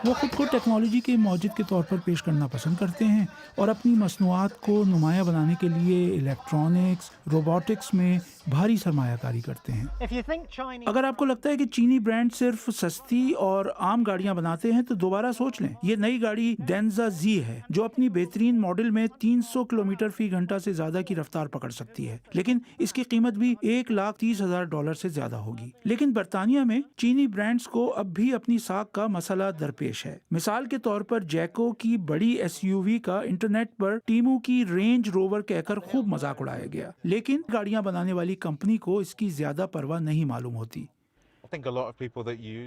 وہ خود کو ٹیکنالوجی کے معجزے کے طور پر پیش کرنا پسند کرتے ہیں اور اپنی مصنوعات کو نمایاں بنانے کے لیے الیکٹرانکس، روبوٹکس میں بھاری سرمایہ کاری کرتے ہیں۔ اگر آپ کو لگتا ہے کہ چینی برانڈ صرف سستی اور عام گاڑیاں بناتے ہیں تو دوبارہ سوچ لیں۔ یہ نئی گاڑی ڈینزا زی ہے جو اپنی بہترین ماڈل میں 300 کلومیٹر فی گھنٹہ سے زیادہ کی رفتار پکڑ سکتی ہے، لیکن اس کی قیمت بھی $130,000 سے زیادہ ہوگی۔ لیکن برطانیہ میں چینی برانڈز کو اب بھی اپنی ساکھ کا مسئلہ درپیش ہے۔ مثال کے طور پر جیکو کی بڑی SUV کا انٹرنیٹ پر ٹیمو کی رینج روور کہہ کر خوب مذاق اڑایا گیا، لیکن گاڑیاں بنانے والی کمپنی کو اس کی زیادہ پرواہ نہیں معلوم ہوتی۔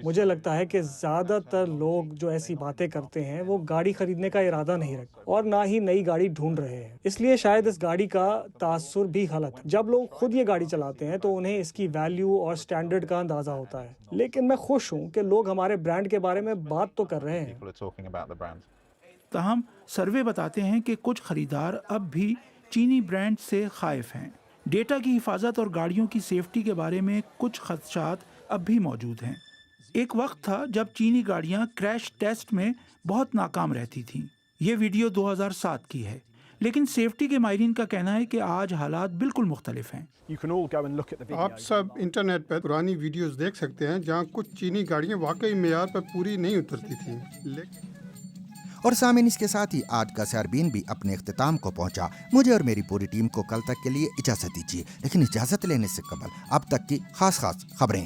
مجھے لگتا ہے کہ زیادہ تر لوگ جو ایسی باتیں کرتے ہیں وہ گاڑی خریدنے کا ارادہ نہیں رکھتے اور نہ ہی نئی گاڑی ڈھونڈ رہے ہیں، اس لیے شاید اس گاڑی کا تاثر بھی غلط ہے۔ جب لوگ خود یہ گاڑی چلاتے ہیں تو انہیں اس کی ویلیو اور سٹینڈرڈ کا اندازہ ہوتا ہے، لیکن میں خوش ہوں کہ لوگ ہمارے برانڈ کے بارے میں بات تو کر رہے ہیں۔ تاہم سروے بتاتے ہیں کہ کچھ خریدار اب بھی چینی برانڈ سے خائف ہیں۔ ڈیٹا کی حفاظت اور گاڑیوں کی سیفٹی کے بارے میں کچھ خدشات اب بھی موجود ہیں۔ ایک وقت تھا جب چینی گاڑیاں کریش ٹیسٹ میں بہت ناکام رہتی تھیں۔ یہ ویڈیو 2007 کی ہے، لیکن سیفٹی کے ماہرین کا کہنا ہے کہ آج حالات بالکل مختلف ہیں۔ آپ سب انٹرنیٹ پر پرانی ویڈیوز دیکھ سکتے ہیں جہاں کچھ چینی گاڑیاں واقعی معیار پر پوری نہیں اترتی تھیں۔ اور سامعین، اس کے ساتھ ہی آج کا سیربین بھی اپنے اختتام کو پہنچا۔ مجھے اور میری پوری ٹیم کو کل تک کے لیے اجازت دیجیے، لیکن اجازت لینے سے قبل اب تک کی خاص خبریں۔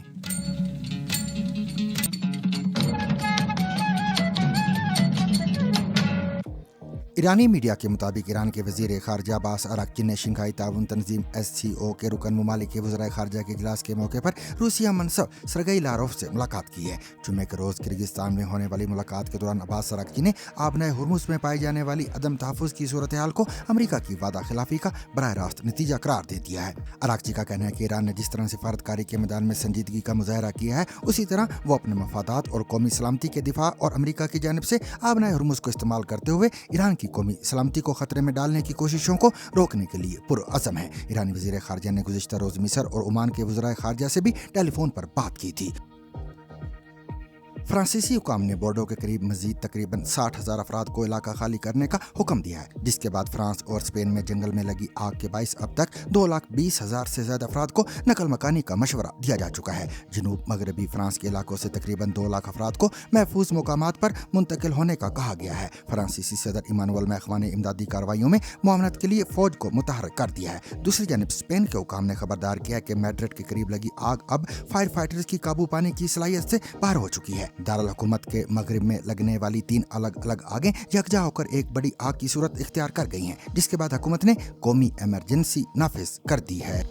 ایرانی میڈیا کے مطابق ایران کے وزیر خارجہ عباس اراغچی نے شنگھائی تعاون تنظیم SCO کے رکن ممالک کے وزرائے خارجہ کے اجلاس کے موقع پر روسیہ منصب سرگئی لاروف سے ملاقات کی ہے۔ جمعے کے روز کرغزستان میں ہونے والی ملاقات کے دوران عباس اراغچی نے آبنائے ہرمز میں پائی جانے والی عدم تحفظ کی صورتحال کو امریکہ کی وعدہ خلافی کا براہ راست نتیجہ قرار دے دیا ہے۔ اراغچی کا کہنا ہے کہ ایران نے جس طرح سفارتکاری کے میدان میں سنجیدگی کا مظاہرہ کیا ہے، اسی طرح وہ اپنے مفادات اور قومی سلامتی کے دفاع اور امریکہ کی جانب سے آبنائے ہرمز کو استعمال کرتے ہوئے ایران کی قومی سلامتی کو خطرے میں ڈالنے کی کوششوں کو روکنے کے لیے پرعزم ہے۔ ایرانی وزیر خارجہ نے گزشتہ روز مصر اور عمان کے وزرائے خارجہ سے بھی ٹیلی فون پر بات کی تھی۔ فرانسیسی حکام نے بورڈو کے قریب مزید تقریباً 60,000 افراد کو علاقہ خالی کرنے کا حکم دیا ہے، جس کے بعد فرانس اور اسپین میں جنگل میں لگی آگ کے باعث اب تک 2,20,000 سے زیادہ افراد کو نقل مکانی کا مشورہ دیا جا چکا ہے۔ جنوب مغربی فرانس کے علاقوں سے تقریباً 2 لاکھ افراد کو محفوظ مقامات پر منتقل ہونے کا کہا گیا ہے۔ فرانسیسی صدر ایمانوئل میخواں نے امدادی کارروائیوں میں معاونت کے لیے فوج کو متحرک کر دیا ہے۔ دوسری جانب اسپین کے حکام نے خبردار کیا کہ میڈرڈ کے قریب لگی آگ اب فائر فائٹرز کی قابو پانے کی صلاحیت سے باہر ہو چکی ہے۔ دارالحکومت کے مغرب میں لگنے والی 3 الگ الگ آگیں یکجا ہو کر ایک بڑی آگ کی صورت اختیار کر گئی ہیں، جس کے بعد حکومت نے قومی ایمرجنسی نافذ کر دی ہے۔